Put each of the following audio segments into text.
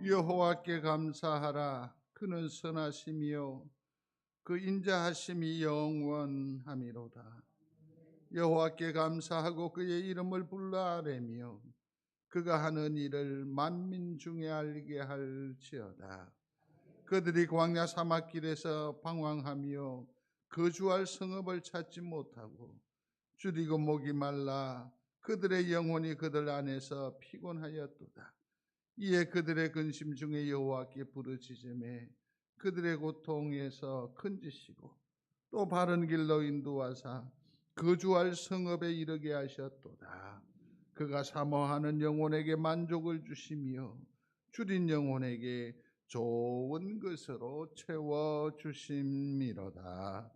여호와께 감사하라. 그는 선하심이요 그 인자하심이 영원함이로다. 여호와께 감사하고 그의 이름을 불러 아뢰며 그가 하는 일을 만민 중에 알게 할지어다. 그들이 광야 사막길에서 방황하며 거주할 성읍을 찾지 못하고 줄이고 목이 말라 그들의 영혼이 그들 안에서 피곤하였도다. 이에 그들의 근심 중에 여호와께 부르짖으매 그들의 고통에서 건지시고 또 바른 길로 인도하사 거주할 성읍에 이르게 하셨도다. 그가 사모하는 영혼에게 만족을 주시며 줄인 영혼에게 좋은 것으로 채워 주심이로다.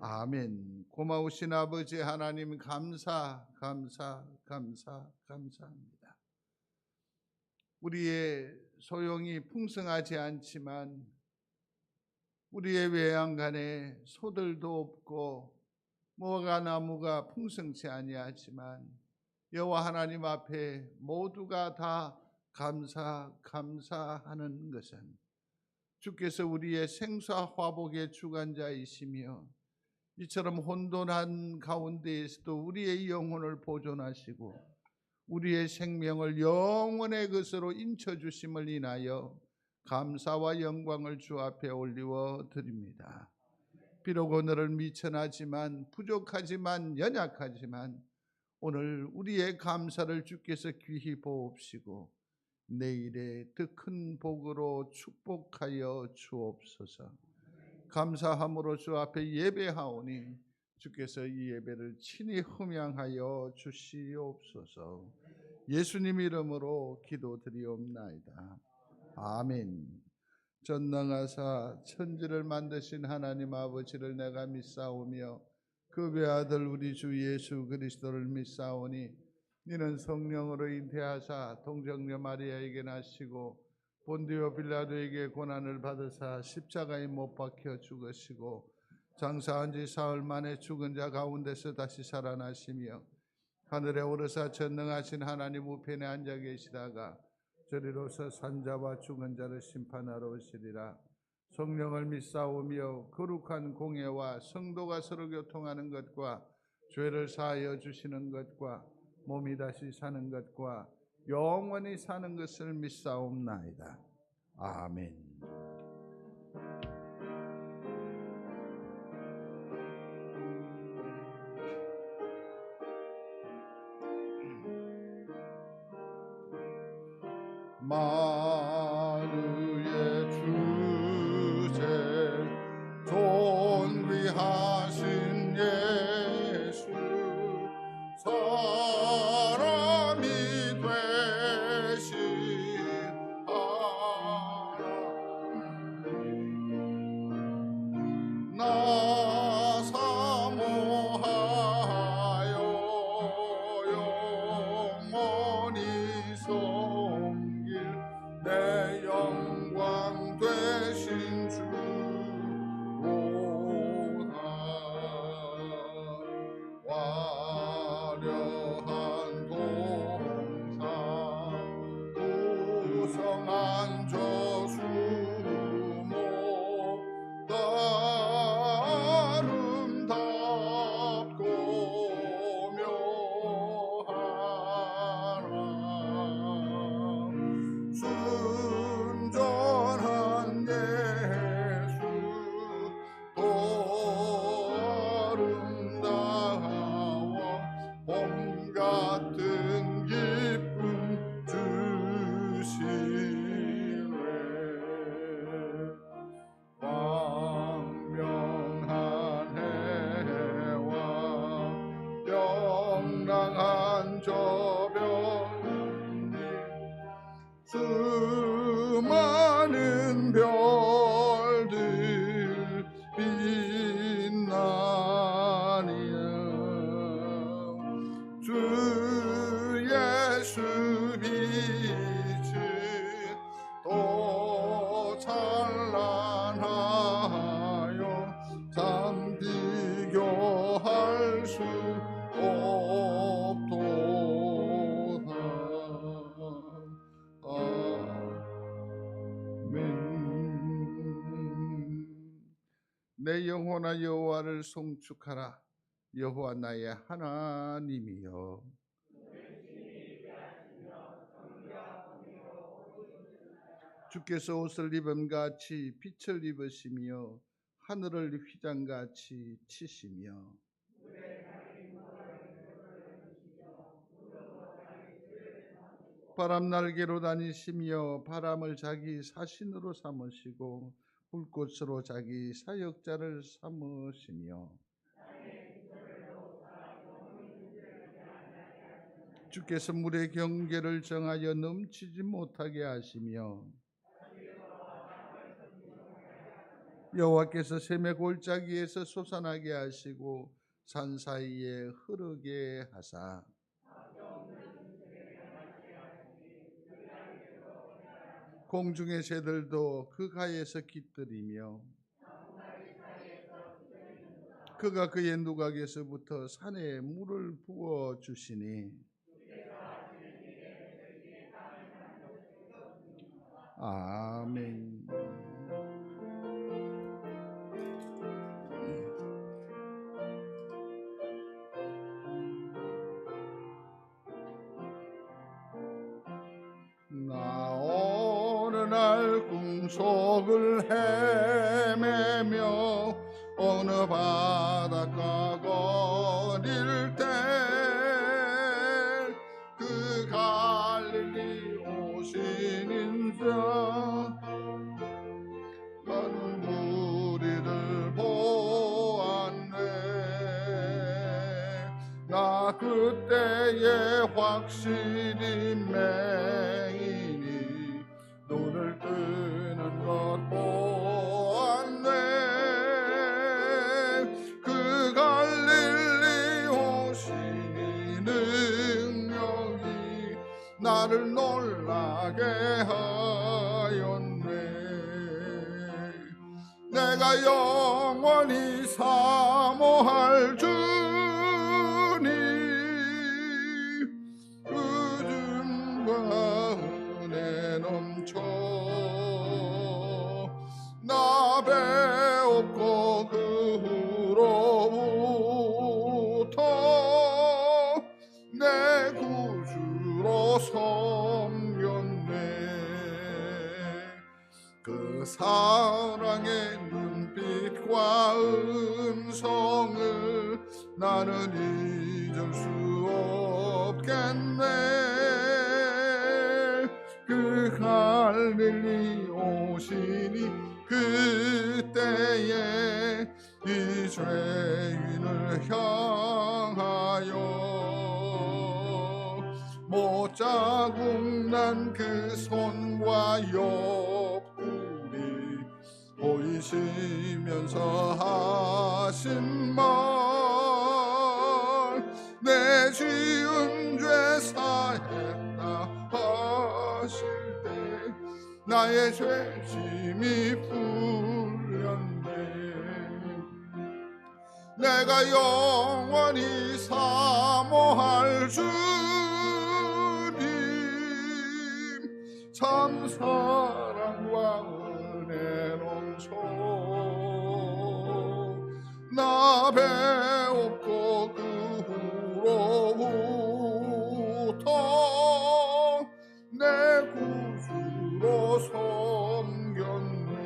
아멘. 고마우신 아버지 하나님 감사합니다. 우리의 소용이 풍성하지 않지만 우리의 외양간에 소들도 없고 뭐가 나무가 풍성치 아니하지만 여호와 하나님 앞에 모두가 다 감사하는 것은 주께서 우리의 생사 화복의 주관자이시며 이처럼 혼돈한 가운데에서도 우리의 영혼을 보존하시고 우리의 생명을 영원의 것으로 인쳐주심을 인하여 감사와 영광을 주 앞에 올리워 드립니다. 비록 오늘은 미천하지만 부족하지만 연약하지만 오늘 우리의 감사를 주께서 귀히 보옵시고 내일의 더 큰 복으로 축복하여 주옵소서. 감사함으로 주 앞에 예배하오니 주께서 이 예배를 친히 흠양하여 주시옵소서. 예수님 이름으로 기도드리옵나이다. 아멘. 전능하사 천지를 만드신 하나님 아버지를 내가 믿사오며 그 외아들 우리 주 예수 그리스도를 믿사오니 이는 성령으로 잉태하사 동정녀 마리아에게 나시고 본디오 빌라도에게 고난을 받으사 십자가에 못 박혀 죽으시고 장사한 지 사흘 만에 죽은 자 가운데서 다시 살아나시며 하늘에 오르사 전능하신 하나님 우편에 앉아 계시다가 저리로서 산자와 죽은 자를 심판하러 오시리라. 성령을 믿사오며 거룩한 공예와 성도가 서로 교통하는 것과 죄를 사하여 주시는 것과 몸이 다시 사는 것과 영원히 사는 것을 믿사옵나이다. 아멘. 만유의 주제 존귀하신 예수 사람이 되신 하나님 나 사모하여 영원히 섬길 내 영광 되신 주로다. 화려한 동산 우성한 저수목 아름답고 묘하라. 순전한 예수 또 아름다워 봄 같은 기쁨 주시네. 광명한 해와 영랑한 저별이 수많은 별들 빛나니라. 주 예수 빛은 또 찬란하여 참 비교할 수 없도다. 내 영혼아 여호와를 송축하라. 여호와 나의 하나님이여. 주께서 옷을 입음같이 빛을 입으시며 하늘을 휘장같이 치시며 바람 날개로 다니시며 바람을 자기 사신으로 삼으시고 불꽃으로 자기 사역자를 삼으시며 주께서 물의 경계를 정하여 넘치지 못하게 하시며 여호와께서 샘의 골짜기에서 솟아나게 하시고 산 사이에 흐르게 하사 공중의 새들도 그 가에서 깃들이며 그가 그의 누각에서부터 산에 물을 부어 주시니 아멘. 나 어느 날 꿈속을 헤매며 어느 바닷가 거릴 때 그 갈릴리 오신 인자 나는 무리를 보았네. 나 그때에 확실히 맹인이 눈을 뜨는 것 보았네. 그 갈릴리 오신 이 능력이 나를 놀라게 하였네. 내가 영원히 사모할 주님 의중과 은혜 넘쳐 나 배웠고 그 후로부터 내 구주로 섬겼네. 그 사랑의 눈빛과 음성을 나는 잊을 수 없겠네. 그 갈릴리 오시니 그때에 이 죄인을 향하여 못자국 난 그 손과 옆구리 보이시면서 하신 말 내 지은 죄 사했다 하실 때 나의 죄짐이 풀렸네. 내가 영원히 사모할 주님 참 사랑과 은혜 넘쳐 나 배웠고 그 후로부터 내 구주로 섬겼네.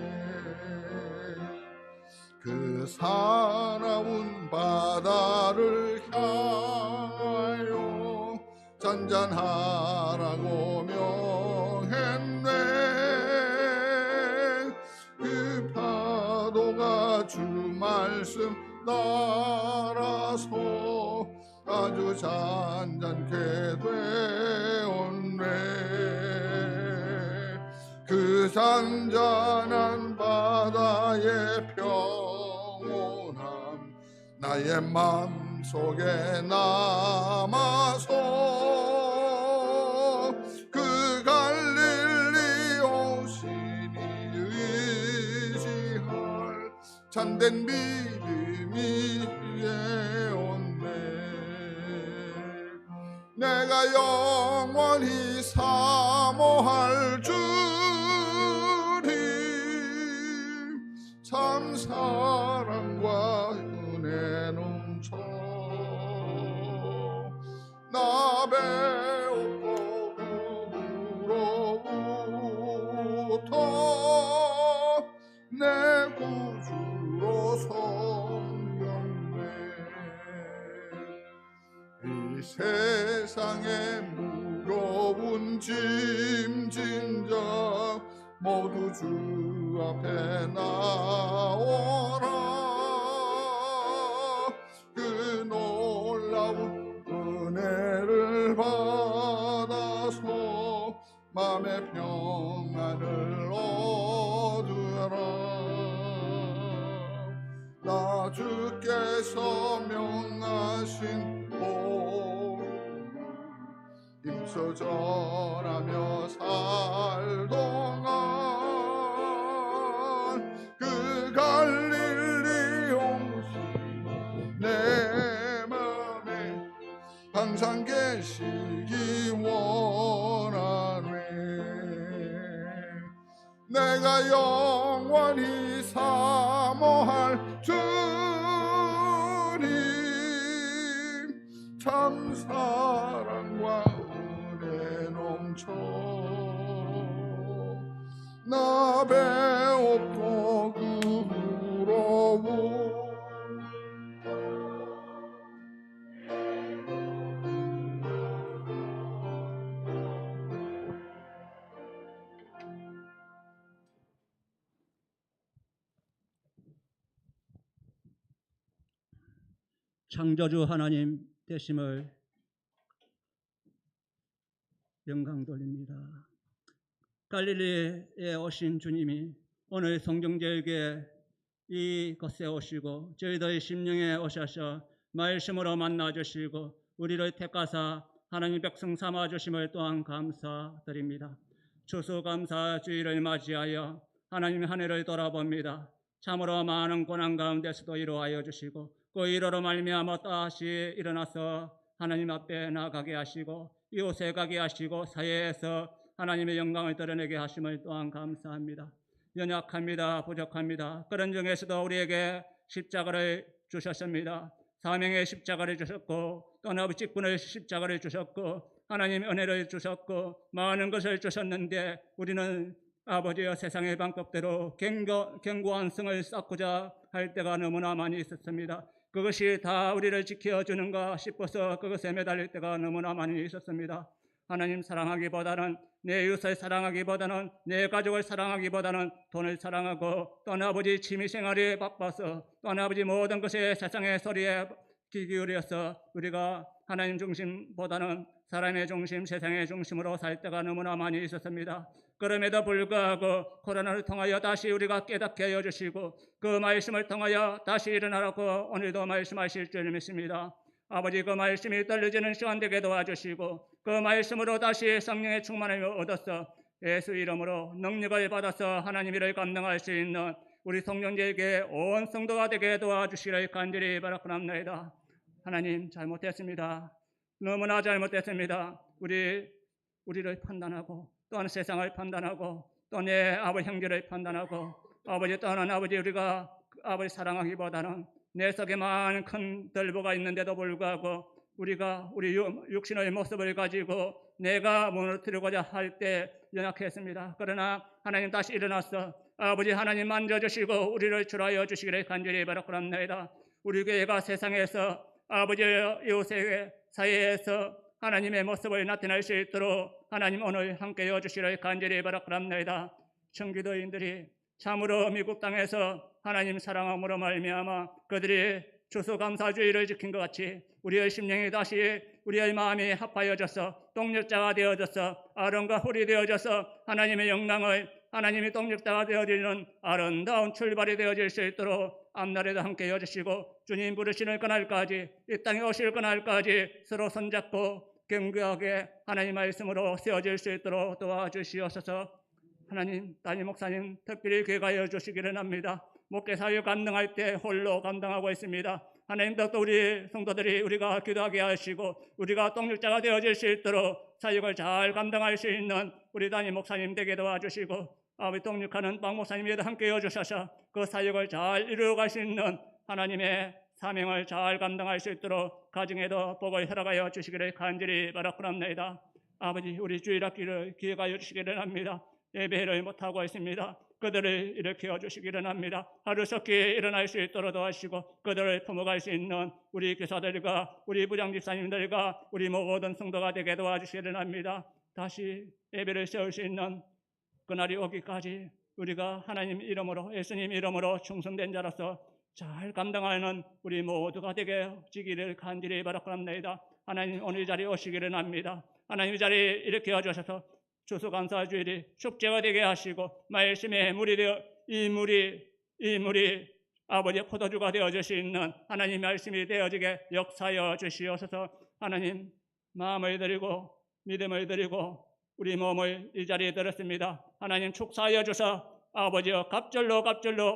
그 사나운 바다를 향하여 잔잔하라고 명했네. 그 파도가 주 말씀 따라서 아주 잔잔케 되었네. 그 잔잔한 바다의 평온함 나의 마음속에 남아서 그 갈릴리 오시니 의지할 참된 믿음이 되었네. 내가 영원히 사모할 주님 참 사랑 내 구주로 섬겼네. 이 세상에 무거운 짐진 자 모두 주 앞에 나오라. 그 놀라운 은혜를 받아서 마음의 평안을 얻으라. 나 주께서 명하신 복 힘써 전하며 살 동안 그 갈릴리 오신 내 맘에 항상 계시기 원하네. 내가 영원히 사모할 주님 참 사랑과 은혜 넘쳐 나 배없고 부러워 창조주 하나님 되심을 영광 돌립니다. 갈릴리에 오신 주님이 오늘 성경제에게 이곳에 오시고 저희들의 심령에 오셔서 말씀으로 만나주시고 우리를 택하사 하나님 백성 삼아주심을 또한 감사드립니다. 추수감사주의를 맞이하여 하나님 한 해를 돌아봅니다. 참으로 많은 고난 가운데서도 이루하여 주시고 그 일로로 말미암아 다시 일어나서 하나님 앞에 나가게 하시고 이웃에 가게 하시고 사회에서 하나님의 영광을 드러내게 하심을 또한 감사합니다. 연약합니다. 부족합니다. 그런 중에서도 우리에게 십자가를 주셨습니다. 사명의 십자가를 주셨고 떠나부 직분의 십자가를 주셨고 하나님 은혜를 주셨고 많은 것을 주셨는데 우리는 아버지여 세상의 방법대로 견고한 성을 쌓고자 할 때가 너무나 많이 있었습니다. 그것이 다 우리를 지켜주는가 싶어서 그것에 매달릴 때가 너무나 많이 있었습니다. 하나님 사랑하기보다는 내 이웃을 사랑하기보다는 내 가족을 사랑하기보다는 돈을 사랑하고 또 아버지 취미생활에 바빠서 또 아버지 모든 것에 세상의 소리에 귀 기울여서 우리가 하나님 중심보다는 사람의 중심, 세상의 중심으로 살 때가 너무나 많이 있었습니다. 그럼에도 불구하고 코로나를 통하여 다시 우리가 깨닫게 하여 주시고 그 말씀을 통하여 다시 일어나라고 오늘도 말씀하실 줄 믿습니다. 아버지 그 말씀이 떨어지는 시간 되게 도와주시고 그 말씀으로 다시 성령의 충만을 얻어서 예수 이름으로 능력을 받아서 하나님 일을 감당할 수 있는 우리 성령제에게 온 성도가 되게 도와주시기를 간절히 바라옵나이다. 하나님 잘못했습니다. 너무나 잘못했습니다. 우리를 판단하고 또한 세상을 판단하고 또 내 아버지 형제를 판단하고 아버지 또한 아버지 우리가 아버지 사랑하기보다는 내 속에 많은 큰 들보가 있는데도 불구하고 우리가 우리 육신의 모습을 가지고 내가 무너뜨리고자 할 때 연약했습니다. 그러나 하나님 다시 일어나서 아버지 하나님 만져주시고 우리를 주라여 주시기를 간절히 바라옵나이다. 우리 교회가 세상에서 아버지 이웃의 사회에서 하나님의 모습을 나타낼 수 있도록 하나님 오늘 함께 해주시기를 간절히 바라옵나이다. 청교도인들이 참으로 미국 땅에서 하나님 사랑함으로 말미암아 그들이 추수감사주의를 지킨 것 같이 우리의 심령이 다시 우리의 마음이 합하여져서 동력자가 되어져서 아론과 홀이 되어져서 하나님의 영광을 하나님의 동력자가 되어지는 아름다운 출발이 되어질 수 있도록 앞날에도 함께 해주시고 주님 부르시는 그날까지 이 땅에 오실 그날까지 서로 손잡고 견고하게 하나님 말씀으로 세워질 수 있도록 도와주시옵소서. 하나님 담임 목사님 특별히 귀가여 주시기를 합니다. 목회 사역 감당할 때 홀로 감당하고 있습니다. 하나님 덕도 우리 성도들이 우리가 기도하게 하시고 우리가 동력자가 되어질 수 있도록 사역을 잘 감당할 수 있는 우리 담임 목사님 되게 도와주시고 아버지 동력하는 박 목사님에도 함께 해주셔서 그 사역을 잘 이루어갈 수 있는 하나님의 사명을 잘 감당할 수 있도록 가정에도 복을 허락하여 주시기를 간절히 바라옵나이다. 아버지 우리 주일학기를 기획하여 주시기를 합니다. 예배를 못하고 있습니다. 그들을 일으켜 주시기를 합니다. 하루속히 일어날 수 있도록 도와주시고 그들을 품어갈 수 있는 우리 교사들과 우리 부장집사님들과 우리 모든 성도가 되게 도와주시기를 합니다. 다시 예배를 세울 수 있는 그날이 오기까지 우리가 하나님 이름으로 예수님 이름으로 충성된 자로서 잘 감당하는 우리 모두가 되기를 간절히 바라옵나이다. 하나님 오늘 이 자리에 오시기를 합니다. 하나님 이 자리에 일으켜 주셔서 추수감사주일이 축제가 되게 하시고 말씀의 물이 되어 이 물이 아버지의 포도주가 되어 주시는 하나님 말씀이 되어지게 역사하여 주시옵소서. 하나님 마음을 드리고 믿음을 드리고 우리 몸을 이 자리에 드렸습니다. 하나님 축사하여 주셔서 아버지여 갑절로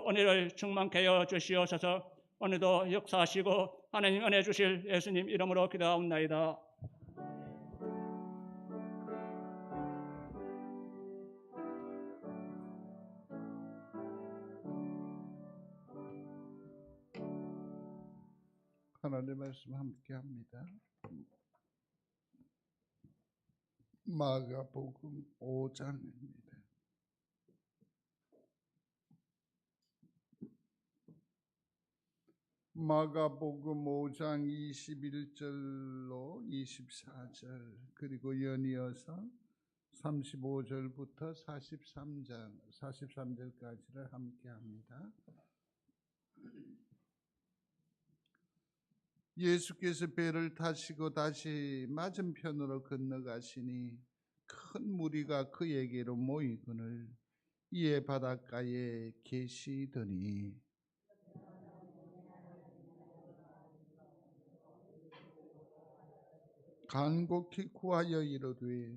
오늘을 충만케 하여 주시옵소서. 오늘도 역사하시고 하나님 은혜 주실 예수님 이름으로 기도하옵나이다. 하나님의 말씀 함께합니다. 마가복음 5장입니다. 마가복음 5장 21절로 24절 그리고 연이어서 35절부터 43절까지를 함께합니다. 예수께서 배를 타시고 다시 맞은편으로 건너가시니 큰 무리가 그에게로 모이거늘 이에 바닷가에 계시더니 간곡히 구하여 이르되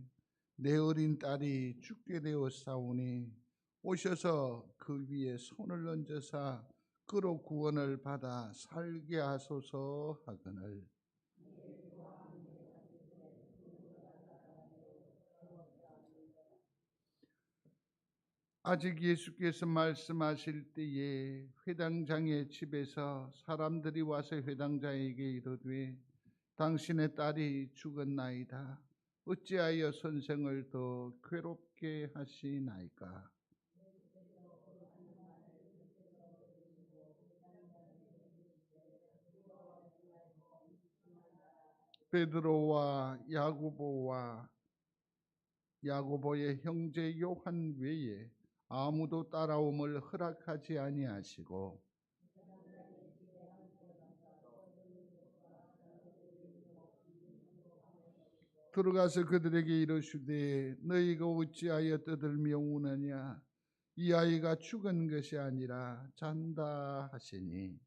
내 어린 딸이 죽게 되었사오니 오셔서 그 위에 손을 얹으사 그로 구원을 받아 살게 하소서 하거늘 아직 예수께서 말씀하실 때에 회당장의 집에서 사람들이 와서 회당장에게 이르되 당신의 딸이 죽었나이다. 어찌하여 선생을 더 괴롭게 하시나이까? 베드로와 야고보의 형제 요한 외에 아무도 따라옴을 허락하지 아니하시고 들어가서 그들에게 이르시되 너희가 어찌하여 떠들며 우느냐? 이 아이가 죽은 것이 아니라 잔다 하시니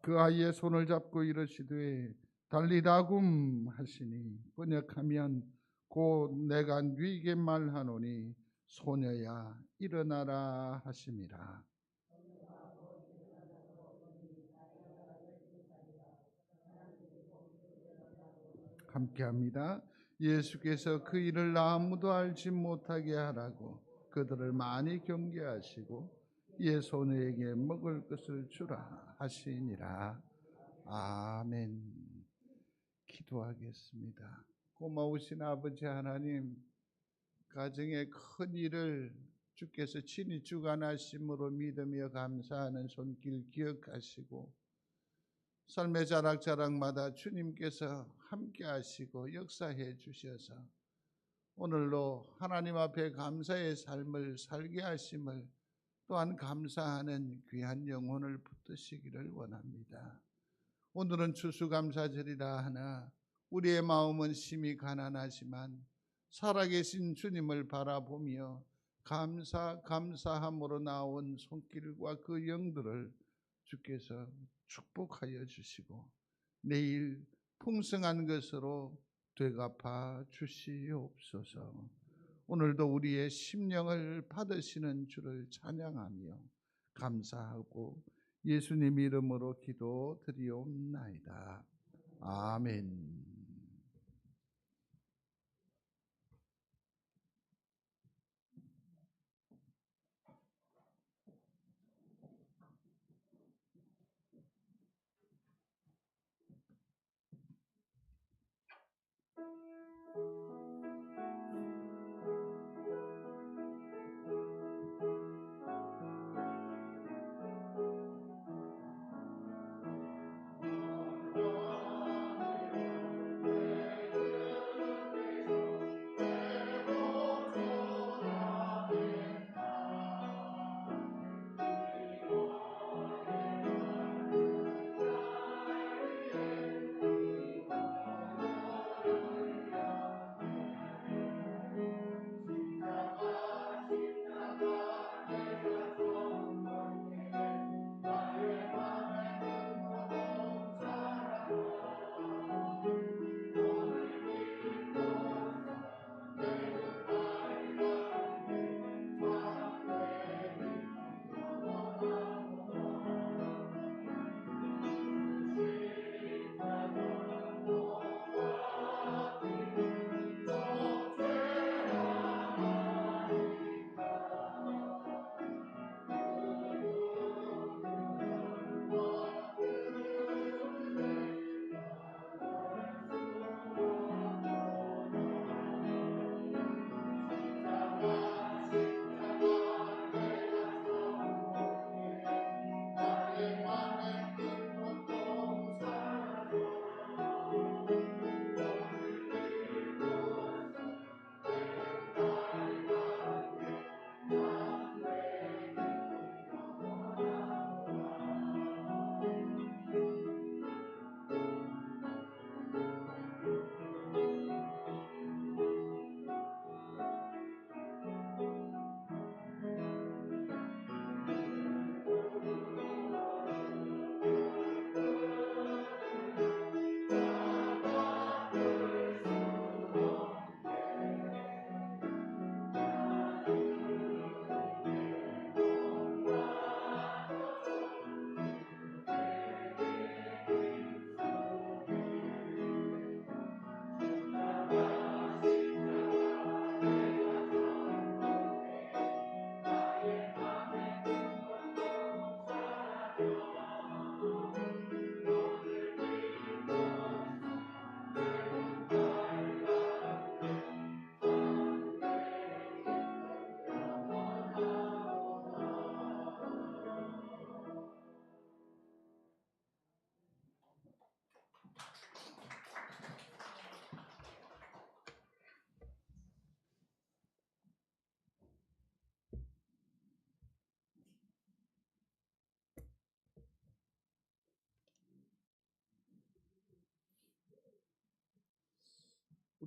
그 아이의 손을 잡고 이르시되 달리다굼 하시니 번역하면 곧 내가 네게 말하노니 소녀야 일어나라 하심이라. 함께합니다. 예수께서 그 일을 아무도 알지 못하게 하라고 그들을 많이 경계하시고 이 소녀에게 먹을 것을 주라 하시니라. 아멘. 기도하겠습니다. 고마우신 아버지 하나님, 가정의 큰 일을 주께서 친히 주관하심으로 믿으며 감사하는 손길 기억하시고 삶의 자락자락마다 주님께서 함께 하시고 역사해 주셔서 오늘로 하나님 앞에 감사의 삶을 살게 하심을 또한 감사하는 귀한 영혼을 붙드시기를 원합니다. 오늘은 추수감사절이라 하나 우리의 마음은 심히 가난하지만 살아계신 주님을 바라보며 감사함으로 나온 손길과 그 영들을 주께서 축복하여 주시고 내일 풍성한 것으로 되갚아 주시옵소서. 오늘도 우리의 심령을 받으시는 주를 찬양하며 감사하고 예수님 이름으로 기도드리옵나이다. 아멘.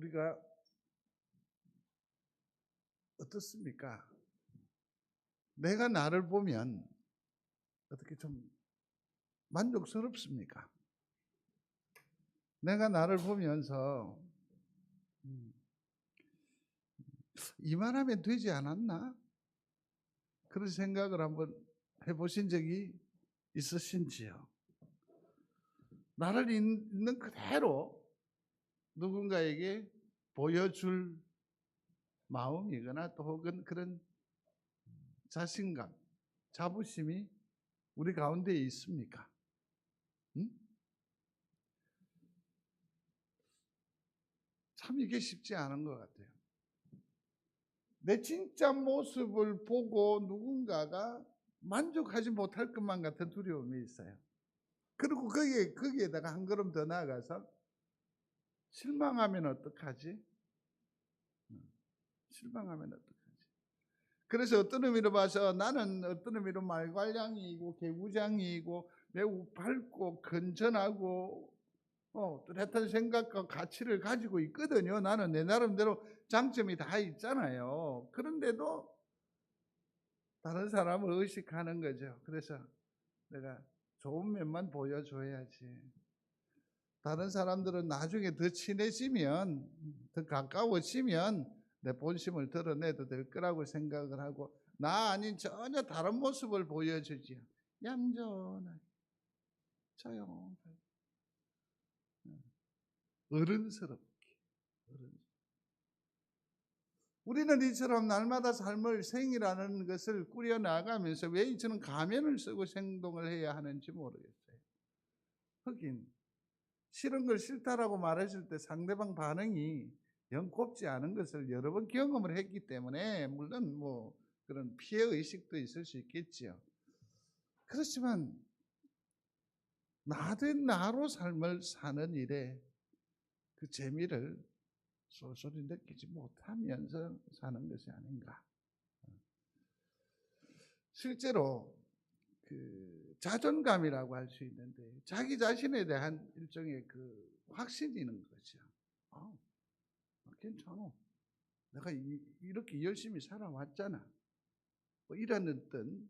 우리가 어떻습니까? 내가 나를 보면 어떻게 좀 만족스럽습니까? 내가 나를 보면서 이만하면 되지 않았나? 그런 생각을 한번 해보신 적이 있으신지요? 나를 있는 그대로 누군가에게 보여줄 마음이거나 또 혹은 그런 자신감, 자부심이 우리 가운데 있습니까? 응? 참 이게 쉽지 않은 것 같아요. 내 진짜 모습을 보고 누군가가 만족하지 못할 것만 같은 두려움이 있어요. 그리고 거기에다가 한 걸음 더 나아가서 실망하면 어떡하지? 실망하면 어떡하지? 그래서 어떤 의미로 봐서 나는 어떤 의미로 말괄량이고 개구장이고 매우 밝고 건전하고 뚜렷한 생각과 가치를 가지고 있거든요. 나는 내 나름대로 장점이 다 있잖아요. 그런데도 다른 사람을 의식하는 거죠. 그래서 내가 좋은 면만 보여줘야지. 다른 사람들은 나중에 더 친해지면, 더 가까워지면 내 본심을 드러내도 될 거라고 생각을 하고 나 아닌 전혀 다른 모습을 보여주지요. 얌전하게, 조용하게, 어른스럽게. 우리는 이처럼 날마다 삶을 생이라는 것을 꾸려나가면서 왜 이처럼 가면을 쓰고 행동을 해야 하는지 모르겠어요. 하긴 싫은 걸 싫다라고 말했을 때 상대방 반응이 영 곱지 않은 것을 여러 번 경험을 했기 때문에 물론 뭐 그런 피해 의식도 있을 수 있겠지요. 그렇지만 나된 나로 삶을 사는 일에 그 재미를 소소리 느끼지 못하면서 사는 것이 아닌가. 실제로 그 자존감이라고 할 수 있는데 자기 자신에 대한 일종의 그 확신이 있는 거죠. 괜찮아. 내가 이렇게 열심히 살아왔잖아. 뭐 이런 어떤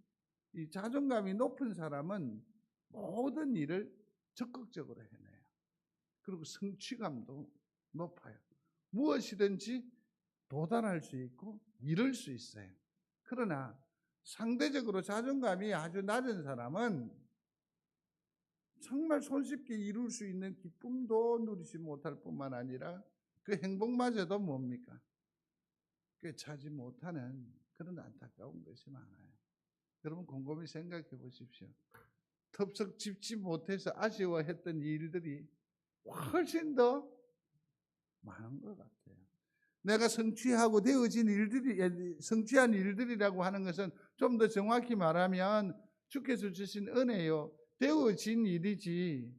이 자존감이 높은 사람은 모든 일을 적극적으로 해내요. 그리고 성취감도 높아요. 무엇이든지 도달할 수 있고 이룰 수 있어요. 그러나 상대적으로 자존감이 아주 낮은 사람은 정말 손쉽게 이룰 수 있는 기쁨도 누리지 못할 뿐만 아니라 그 행복마저도 뭡니까? 꿰차지 못하는 그런 안타까운 것이 많아요. 여러분 곰곰이 생각해 보십시오. 덥석 짚지 못해서 아쉬워했던 일들이 훨씬 더 많은 것 같아요. 내가 성취하고 되어진 일들이, 성취한 일들이라고 하는 것은 좀 더 정확히 말하면 주께서 주신 은혜요. 되어진 일이지.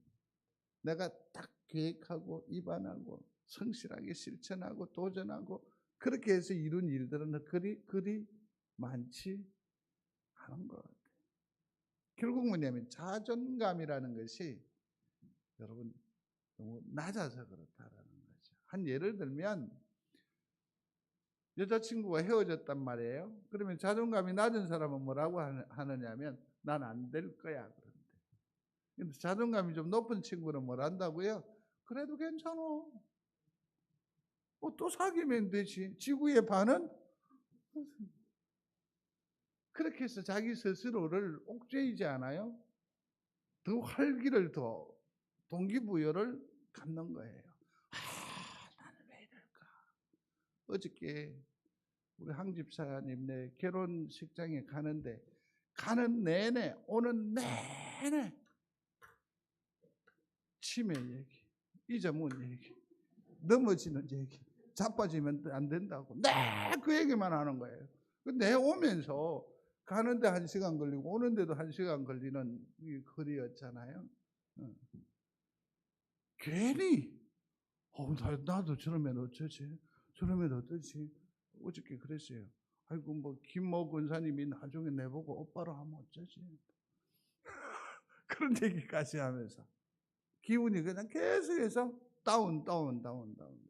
내가 딱 계획하고 입안하고 성실하게 실천하고 도전하고 그렇게 해서 이룬 일들은 그리 많지 않은 것 같아요. 결국 뭐냐면 자존감이라는 것이 여러분 너무 낮아서 그렇다라는 거죠. 한 예를 들면 여자친구가 헤어졌단 말이에요. 그러면 자존감이 낮은 사람은 뭐라고 하느냐면 난 안 될 거야 그런데. 근데 자존감이 좀 높은 친구는 뭘 한다고요? 그래도 괜찮아. 또 사귀면 되지. 지구의 반은 그렇게 해서 자기 스스로를 옥죄이지 않아요? 더 활기를 더 동기부여를 갖는 거예요. 나는 왜 이럴까? 어저께 우리 황 집사님네 결혼식장에 가는데 가는 내내 오는 내내 치매 얘기, 잊어먹은 얘기, 넘어지는 얘기, 자빠지면 안 된다고 그 얘기만 하는 거예요. 내 오면서 가는데 1시간 걸리고 오는데도 1시간 걸리는 이 거리였잖아요. 괜히 나도 저러면 어쩌지? 저러면 어떠지? 어저께 그랬어요. 아이고 뭐 김모 권사님이 나중에 내보고 오빠로 하면 어쩌지? 그런 얘기까지 하면서 기운이 그냥 계속해서 다운 되는 거죠.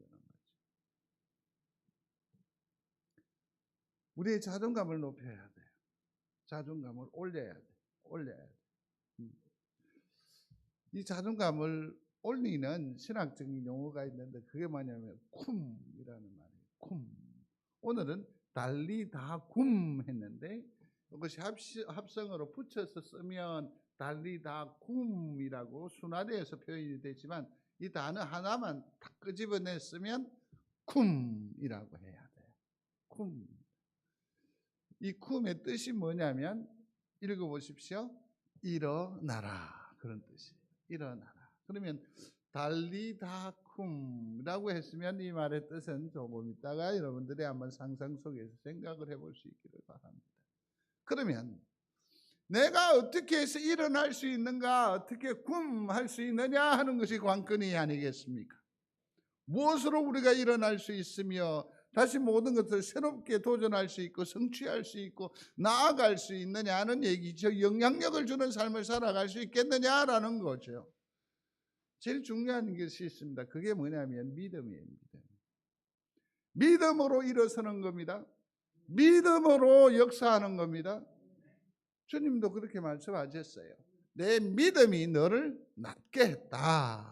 우리의 자존감을 높여야 돼요. 자존감을 올려야 돼요. 올려야 돼요. 이 자존감을 올리는 신학적인 용어가 있는데 그게 뭐냐면 쿰이라는 말이에요. 쿰. 오늘은 달리다굼 했는데 이것이 합성어로 붙여서 쓰면 달리다굼이라고 순화되어서 표현이 되지만 이 단어 하나만 딱 끄집어내 쓰면 쿰이라고 해야 돼요. 쿰. 이 쿰의 뜻이 뭐냐면 읽어보십시오. 일어나라, 그런 뜻이에요. 일어나라. 그러면 달리다쿰이라고 했으면 이 말의 뜻은 조금 있다가 여러분들이 한번 상상 속에서 생각을 해볼 수 있기를 바랍니다. 그러면 내가 어떻게 해서 일어날 수 있는가, 어떻게 굼할 수 있느냐 하는 것이 관건이 아니겠습니까? 무엇으로 우리가 일어날 수 있으며 다시 모든 것을 새롭게 도전할 수 있고 성취할 수 있고 나아갈 수 있느냐는 얘기죠. 영향력을 주는 삶을 살아갈 수 있겠느냐라는 거죠. 제일 중요한 것이 있습니다. 그게 뭐냐면 믿음이에요. 믿음으로 일어서는 겁니다. 믿음으로 역사하는 겁니다. 주님도 그렇게 말씀하셨어요. 내 믿음이 너를 낫게 했다.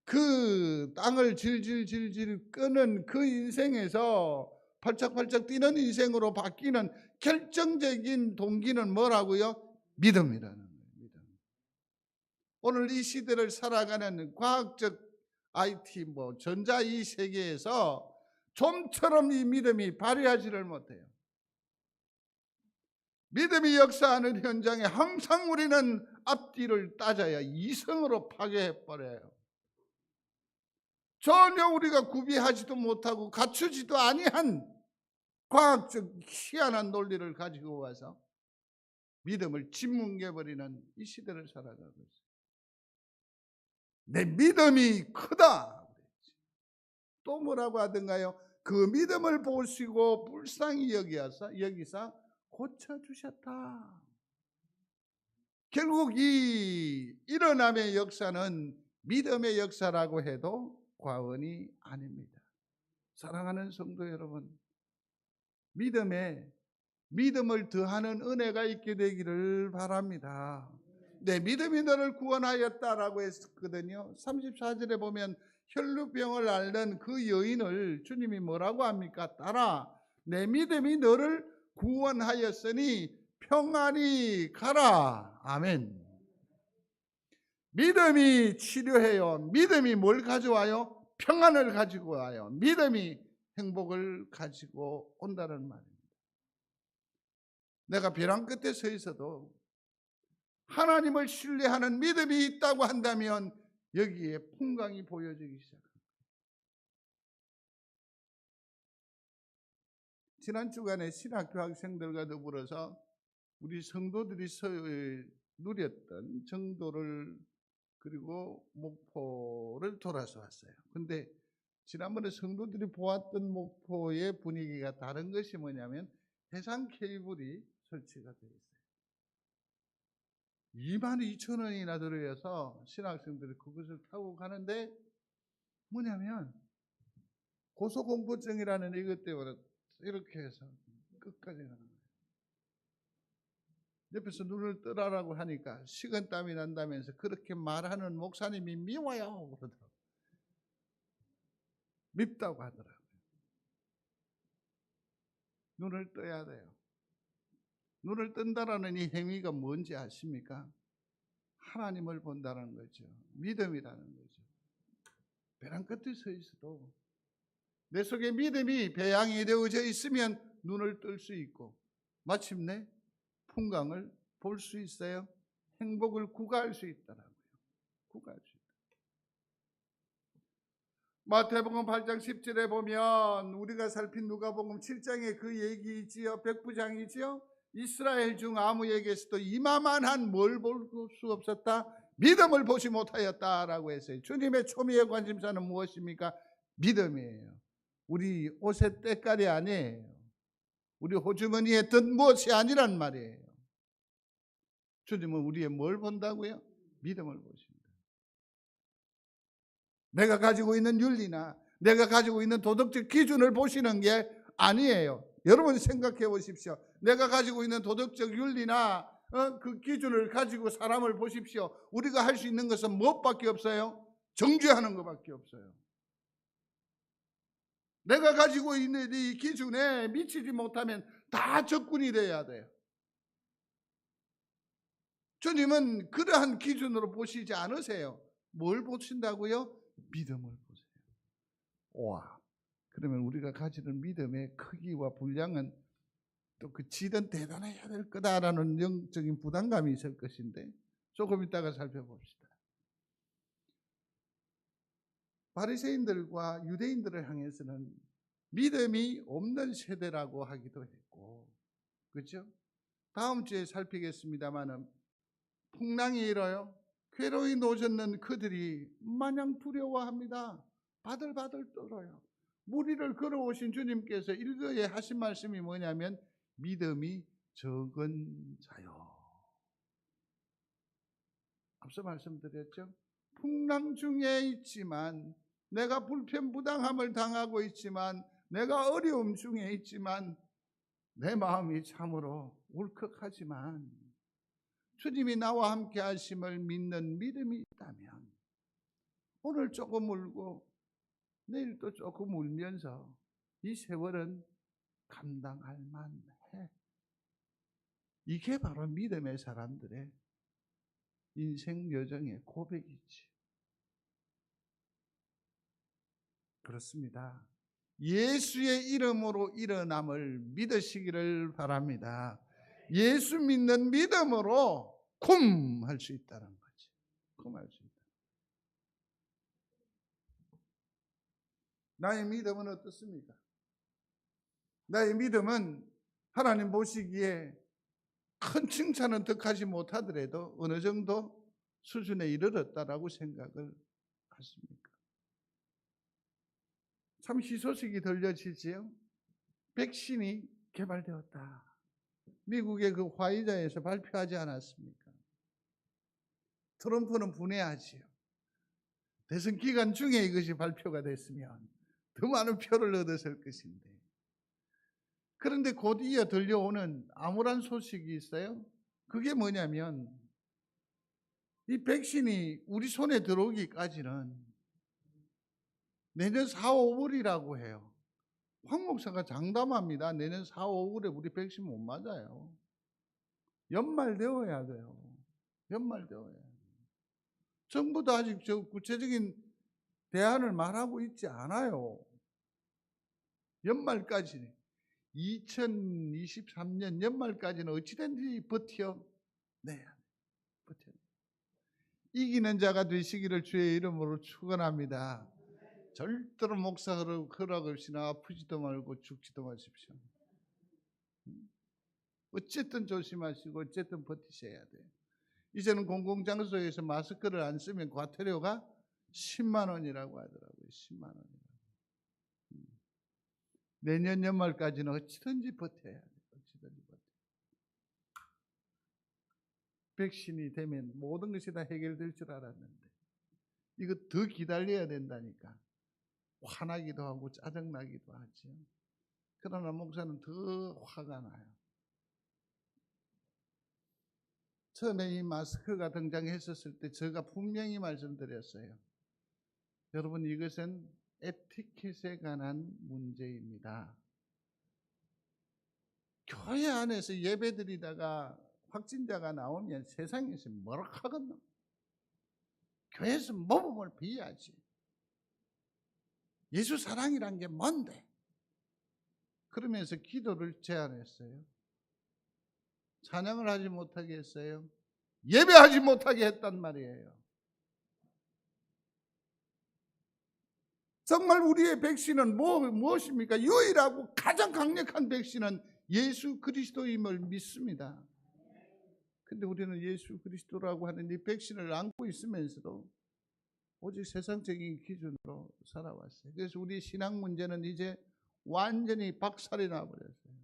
그 땅을 질질질질 끄는 그 인생에서 팔짝팔짝 뛰는 인생으로 바뀌는 결정적인 동기는 뭐라고요? 믿음이라는 거예요. 믿음. 오늘 이 시대를 살아가는 과학적 IT 전자 이 세계에서 좀처럼 이 믿음이 발휘하지를 못해요. 믿음이 역사하는 현장에 항상 우리는 앞뒤를 따져야 이성으로 파괴해버려요. 전혀 우리가 구비하지도 못하고 갖추지도 아니한 과학적 희한한 논리를 가지고 와서 믿음을 짓뭉개버리는 이 시대를 살아가고 있어요. 내 믿음이 크다. 또 뭐라고 하던가요? 그 믿음을 보시고 불쌍히 여기사 고쳐주셨다. 결국 이 일어남의 역사는 믿음의 역사라고 해도 과언이 아닙니다. 사랑하는 성도 여러분, 믿음을 더하는 은혜가 있게 되기를 바랍니다. 내 믿음이 너를 구원하였다라고 했거든요. 34절에 보면 혈루병을 앓는 그 여인을 주님이 뭐라고 합니까? 따라 내 믿음이 너를 구원하였으니 평안히 가라. 아멘. 믿음이 치료해요. 믿음이 뭘 가져와요? 평안을 가지고 와요. 믿음이 행복을 가지고 온다는 말입니다. 내가 벼랑 끝에 서 있어도 하나님을 신뢰하는 믿음이 있다고 한다면 여기에 풍광이 보여지기 시작합니다. 지난 주간에 신학교 학생들과 더불어서 우리 성도들이 누렸던 정도를 그리고 목포를 돌아서 왔어요. 근데 지난번에 성도들이 보았던 목포의 분위기가 다른 것이 뭐냐면 해상 케이블이 설치가 되어 있어요. 22,000원이나 들어서 신학생들이 그것을 타고 가는데 뭐냐면 고소공포증이라는 이것 때문에 이렇게 해서 끝까지 가는 거예요. 옆에서 눈을 뜨라라고 하니까 식은땀이 난다면서 그렇게 말하는 목사님이 미워요 그러더라고요. 밉다고 하더라고요. 눈을 떠야 돼요. 눈을 뜬다라는 이 행위가 뭔지 아십니까? 하나님을 본다는 거죠. 믿음이라는 거죠. 벼랑 끝에 서 있어도 내 속에 믿음이 배양이 되어져 있으면 눈을 뜰 수 있고 마침내 풍광을 볼 수 있어요. 행복을 구가할 수 있더라고요. 구가할 수 있다. 마태복음 8장 10절에 보면 우리가 살핀 누가복음 7장에 그 얘기지요. 백부장이지요. 이스라엘 중 아무에게서도 이마만한 뭘 볼 수 없었다? 믿음을 보지 못하였다라고 했어요. 주님의 초미의 관심사는 무엇입니까? 믿음이에요. 우리 옷의 때깔이 아니에요. 우리 호주머니에 든 무엇이 아니란 말이에요. 주님은 우리의 뭘 본다고요? 믿음을 보십니다. 내가 가지고 있는 윤리나 내가 가지고 있는 도덕적 기준을 보시는 게 아니에요. 여러분이 생각해 보십시오. 내가 가지고 있는 도덕적 윤리나 그 기준을 가지고 사람을 보십시오. 우리가 할 수 있는 것은 무엇밖에 없어요? 정죄하는 것밖에 없어요. 내가 가지고 있는 이 기준에 미치지 못하면 다 적군이 돼야 돼요. 주님은 그러한 기준으로 보시지 않으세요. 뭘 보신다고요? 믿음을 보세요. 와, 그러면 우리가 가지는 믿음의 크기와 분량은 또 그 지든 대단해야 될 거다라는 영적인 부담감이 있을 것인데 조금 이따가 살펴봅시다. 바리새인들과 유대인들을 향해서는 믿음이 없는 세대라고 하기도 했고, 그렇죠? 다음 주에 살피겠습니다만은 풍랑이 일어요. 괴로이 놓으셨는 그들이 마냥 두려워합니다. 바들바들 떨어요. 무리를 걸어오신 주님께서 일거에 하신 말씀이 뭐냐면 믿음이 적은 자요. 앞서 말씀드렸죠. 풍랑 중에 있지만, 내가 불편부당함을 당하고 있지만, 내가 어려움 중에 있지만, 내 마음이 참으로 울컥하지만 주님이 나와 함께 하심을 믿는 믿음이 있다면 오늘 조금 울고 내일 또 조금 울면서 이 세월은 감당할 만해. 이게 바로 믿음의 사람들의 인생 여정의 고백이지. 그렇습니다. 예수의 이름으로 일어남을 믿으시기를 바랍니다. 예수 믿는 믿음으로 쿰할 수 있다는 거지. 쿰할 수 있다. 나의 믿음은 어떻습니까? 나의 믿음은 하나님 보시기에 큰 칭찬은 득하지 못하더라도 어느 정도 수준에 이르렀다라고 생각을 하십니까? 참 희소식이 들려지지요. 백신이 개발되었다. 미국의 그 화이자에서 발표하지 않았습니까? 트럼프는 분해하지요. 대선 기간 중에 이것이 발표가 됐으면 더 많은 표를 얻었을 것인데. 그런데 곧 이어 들려오는 암울한 소식이 있어요. 그게 뭐냐면 이 백신이 우리 손에 들어오기까지는 내년 4, 5월이라고 해요. 황 목사가 장담합니다. 내년 4, 5월에 우리 백신 못 맞아요. 연말 되어야 돼요. 연말 되어야 돼요. 정부도 아직 저 구체적인 대안을 말하고 있지 않아요. 연말까지 2023년 연말까지는 어찌든지 버텨내야 돼. 버텨. 이기는 자가 되시기를 주의 이름으로 축원합니다. 절대로 목사 허락 없이나 아프지도 말고 죽지도 마십시오. 어쨌든 조심하시고 어쨌든 버티셔야 돼요. 이제는 공공장소에서 마스크를 안 쓰면 과태료가 10만 원이라고 하더라고요. 10만 원이라고. 내년 연말까지는 어찌든지 버텨야 돼요. 어찌든지 버텨. 백신이 되면 모든 것이 다 해결될 줄 알았는데 이거 더 기다려야 된다니까. 화나기도 하고 짜증나기도 하죠. 그러나 목사는 더 화가 나요. 처음에 이 마스크가 등장했었을 때 제가 분명히 말씀드렸어요. 여러분, 이것은 에티켓에 관한 문제입니다. 교회 안에서 예배드리다가 확진자가 나오면 세상에서 뭐라 하겠노? 교회에서 모범을 비해야지. 예수 사랑이란 게 뭔데? 그러면서 기도를 제안했어요. 찬양을 하지 못하게 했어요. 예배하지 못하게 했단 말이에요. 정말 우리의 백신은 무엇입니까? 유일하고 가장 강력한 백신은 예수 그리스도임을 믿습니다. 근데 우리는 예수 그리스도라고 하는 이 백신을 안고 있으면서도 오직 세상적인 기준으로 살아왔어요. 그래서 우리 신앙 문제는 이제 완전히 박살이 나버렸어요.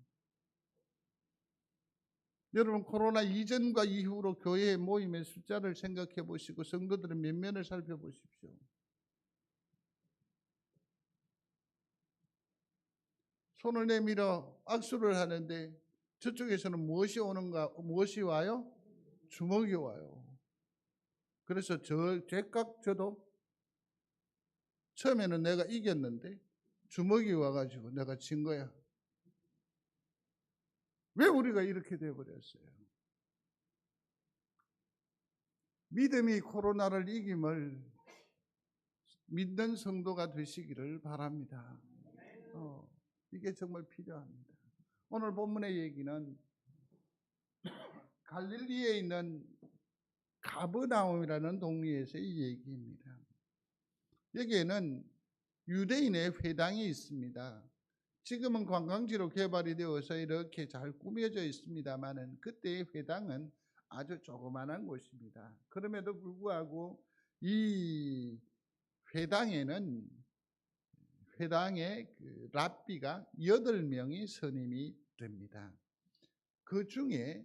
여러분, 코로나 이전과 이후로 교회의 모임의 숫자를 생각해 보시고 성도들의 면면을 살펴보십시오. 손을 내밀어 악수를 하는데 저쪽에서는 무엇이 오는가? 무엇이 와요? 주먹이 와요. 그래서 저도 처음에는 내가 이겼는데 주먹이 와가지고 내가 진 거야. 왜 우리가 이렇게 돼버렸어요? 믿음이 코로나를 이김을 믿는 성도가 되시기를 바랍니다. 이게 정말 필요합니다. 오늘 본문의 얘기는 갈릴리에 있는 가버나움이라는 동네에서의 얘기입니다. 여기에는 유대인의 회당이 있습니다. 지금은 관광지로 개발이 되어서 이렇게 잘 꾸며져 있습니다만은 그때의 회당은 아주 조그만한 곳입니다. 그럼에도 불구하고 이 회당의 그 랍비가 8명이 선임이 됩니다. 그 중에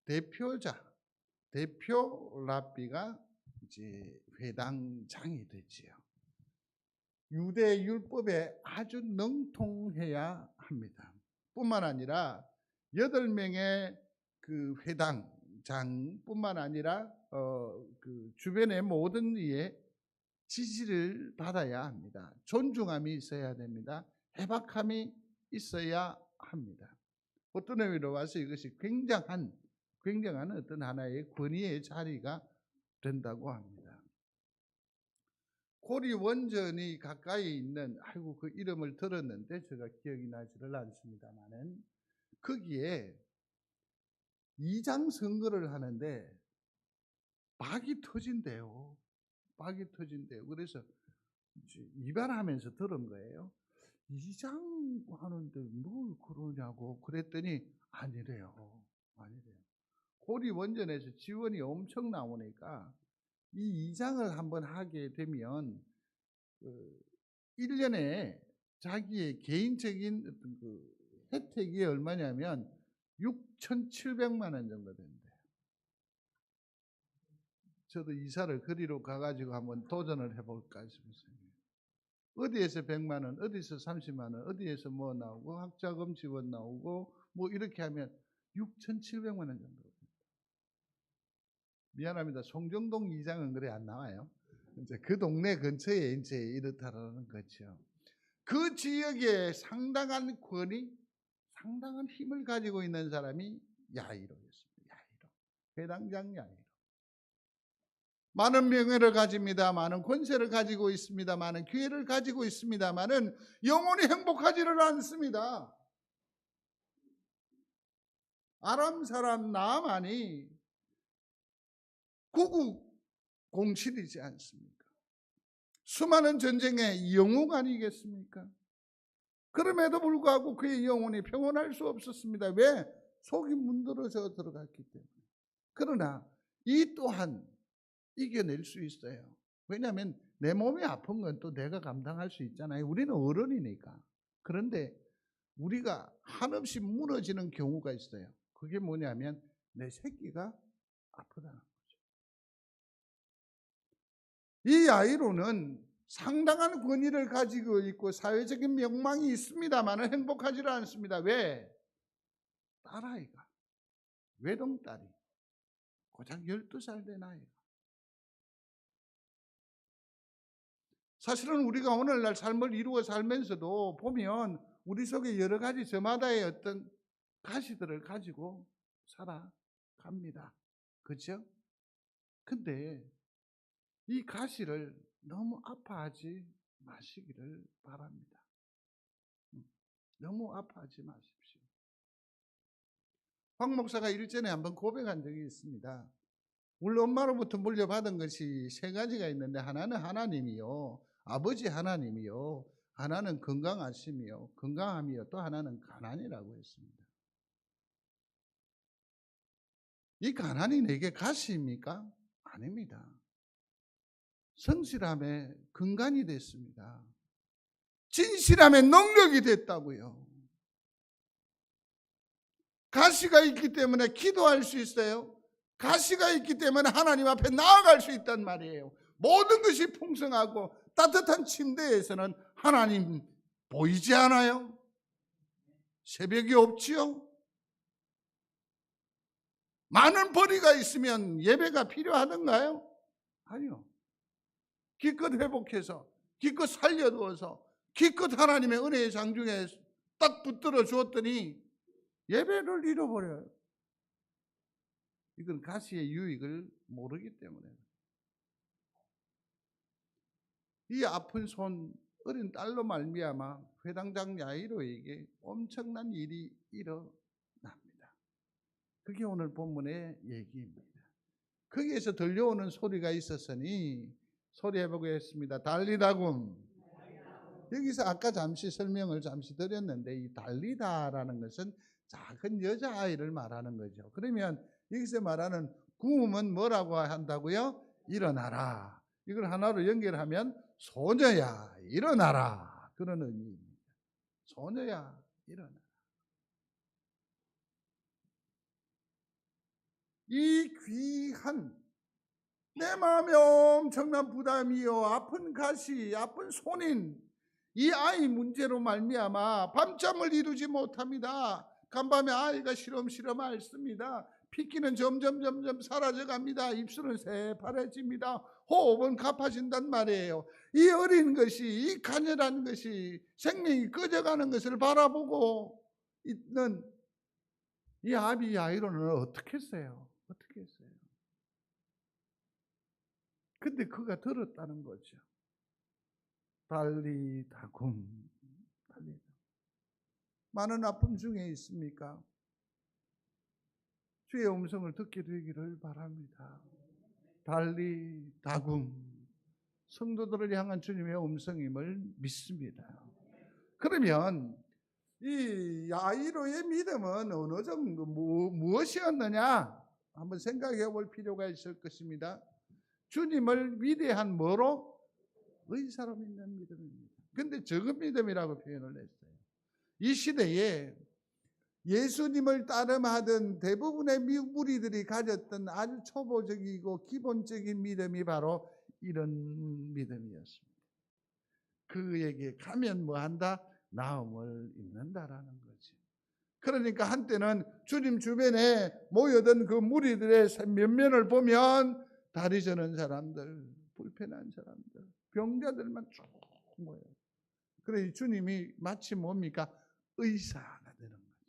대표 랍비가 이제 회당장이 되지요. 유대 율법에 아주 능통해야 합니다. 뿐만 아니라 8명의 그 회당장뿐만 아니라 그 주변의 모든 이의 지지를 받아야 합니다. 존중함이 있어야 됩니다. 해박함이 있어야 합니다. 어떤 의미로 와서 이것이 굉장한 어떤 하나의 권위의 자리가 된다고 합니다. 고리 원전이 가까이 있는, 그 이름을 들었는데 제가 기억이 나지를 않습니다만은 거기에 이장 선거를 하는데 박이 터진대요. 그래서 이발하면서 들은 거예요. 이장 하는데 뭘 그러냐고 그랬더니 아니래요. 고리 원전에서 지원이 엄청 나오니까 이 이장을 한번 하게 되면 1년에 자기의 개인적인 어떤 그 혜택이 얼마냐면 6,700만 원 정도 된대요. 저도 이사를 그리로 가가지고 한번 도전을 해볼까 싶었어요. 어디에서 100만 원, 어디서 30만 원, 어디에서 뭐 나오고 학자금 지원 나오고 뭐 이렇게 하면 6,700만 원 정도 됩니다. 미안합니다. 송정동 이장은 그래 안 나와요. 이제 그 동네 근처에 이제 이렇다라는 거죠. 그 지역에 상당한 권위, 상당한 힘을 가지고 있는 사람이 야이로였습니다. 회당장 야이로. 많은 명예를 가집니다. 많은 권세를 가지고 있습니다. 많은 기회를 가지고 있습니다만은 영원히 행복하지를 않습니다. 아람 사람 나아만이 구국공실이지 않습니까? 수많은 전쟁의 영웅 아니겠습니까? 그럼에도 불구하고 그의 영혼이 평온할 수 없었습니다. 왜? 속이 문드러져 들어갔기 때문에. 그러나 이 또한 이겨낼 수 있어요. 왜냐하면 내 몸이 아픈 건 또 내가 감당할 수 있잖아요. 우리는 어른이니까. 그런데 우리가 한없이 무너지는 경우가 있어요. 그게 뭐냐면 내 새끼가 아프다는 거죠. 이 야이로는 상당한 권위를 가지고 있고 사회적인 명망이 있습니다만 행복하지를 않습니다. 왜? 딸아이가, 외동딸이 고작 12살 된 아이가. 사실은 우리가 오늘날 삶을 이루어 살면서도 보면 우리 속에 여러 가지 저마다의 어떤 가시들을 가지고 살아갑니다. 그렇죠? 근데 이 가시를 너무 아파하지 마시기를 바랍니다. 너무 아파하지 마십시오. 황 목사가 일전에 한번 고백한 적이 있습니다. 우리 엄마로부터 물려받은 것이 3가지가 있는데 하나는 하나님이요, 아버지 하나님이요, 하나는 건강함이요, 또 하나는 가난이라고 했습니다. 이 가난이 내게 가시입니까? 아닙니다. 성실함의 근간이 됐습니다. 진실함의 능력이 됐다고요. 가시가 있기 때문에 기도할 수 있어요. 가시가 있기 때문에 하나님 앞에 나아갈 수 있단 말이에요. 모든 것이 풍성하고 따뜻한 침대에서는 하나님 보이지 않아요? 새벽이 없지요? 많은 벌이가 있으면 예배가 필요하던가요? 아니요. 기껏 회복해서, 기껏 살려두어서, 기껏 하나님의 은혜의 장중에 딱 붙들어 주었더니 예배를 잃어버려요. 이건 가시의 유익을 모르기 때문에. 이 아픈 손, 어린 딸로 말미암아 회당장 야이로에게 엄청난 일이 일어납니다. 그게 오늘 본문의 얘기입니다. 거기에서 들려오는 소리가 있었으니 소리 해보겠습니다. 달리다굼. 여기서 아까 잠시 설명을 드렸는데 이 달리다라는 것은 작은 여자아이를 말하는 거죠. 그러면 여기서 말하는 구음은 뭐라고 한다고요? 일어나라. 이걸 하나로 연결하면 소녀야 일어나라. 그런 의미입니다. 소녀야 일어나라. 이 귀한 내 마음에 엄청난 부담이요, 아픈 가시, 아픈 손인 이 아이 문제로 말미암아 밤잠을 이루지 못합니다. 간밤에 아이가 시름시름 앓습니다. 핏기는 점점 사라져갑니다. 입술은 새파래집니다. 호흡은 가파진단 말이에요. 이 어린 것이, 이 가녀란 것이 생명이 꺼져가는 것을 바라보고 있는 이 아비 야이로는 어떻게 했어요? 어떻게 했어요? 근데 그가 들었다는 거죠. 달리다굼. 많은 아픔 중에 있습니까? 주의 음성을 듣게 되기를 바랍니다. 달리다굼. 성도들을 향한 주님의 음성임을 믿습니다. 그러면 이 야이로의 믿음은 어느 정도 무엇이었느냐? 한번 생각해 볼 필요가 있을 것입니다. 주님을 위대한 뭐로? 의사로 믿는 믿음입니다. 근데 적은 믿음이라고 표현을 했어요. 이 시대에 예수님을 따름하던 대부분의 무리들이 가졌던 아주 초보적이고 기본적인 믿음이 바로 이런 믿음이었습니다. 그에게 가면 뭐한다? 나음을 입는다라는 거지. 그러니까 한때는 주님 주변에 모여든 그 무리들의 면면을 보면 다리 저는 사람들, 불편한 사람들, 병자들만 쭉 모여요. 그래서 주님이 마치 뭡니까? 의사가 되는 거죠.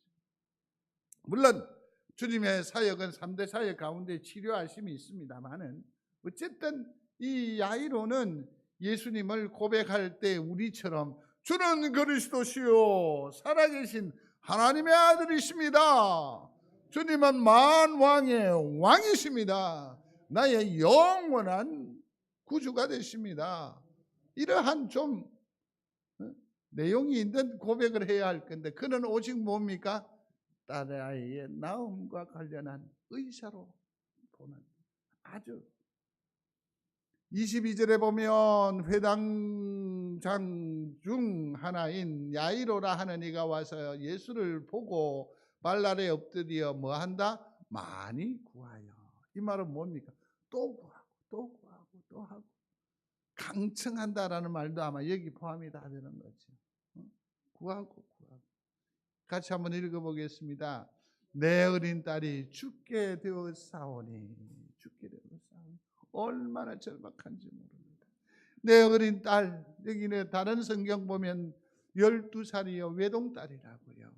물론 주님의 사역은 3대 사역 가운데 치료하심이 있습니다만은 어쨌든 이 야이로는 예수님을 고백할 때 우리처럼 주는 그리스도시요 살아계신 하나님의 아들이십니다. 주님은 만왕의 왕이십니다. 나의 영원한 구주가 되십니다. 이러한 좀 내용이 있는 고백을 해야 할 건데 그는 오직 뭡니까? 딸아이의 나음과 관련한 의사로 보는 아주 22절에 보면 회당장 중 하나인 야이로라 하는 이가 와서 예수를 보고 발 아래 엎드려 뭐한다? 많이 구하여. 이 말은 뭡니까? 또 구하고 또 구하고 또 하고 강청한다라는 말도 아마 여기 포함이 다 되는 거죠. 구하고 구하고. 같이 한번 읽어보겠습니다. 내 어린 딸이 죽게 되었사오니 죽게 되었사오니 얼마나 절박한지 모릅니다. 내 어린 딸, 여기는 다른 성경 보면 12살이요 외동딸이라고요.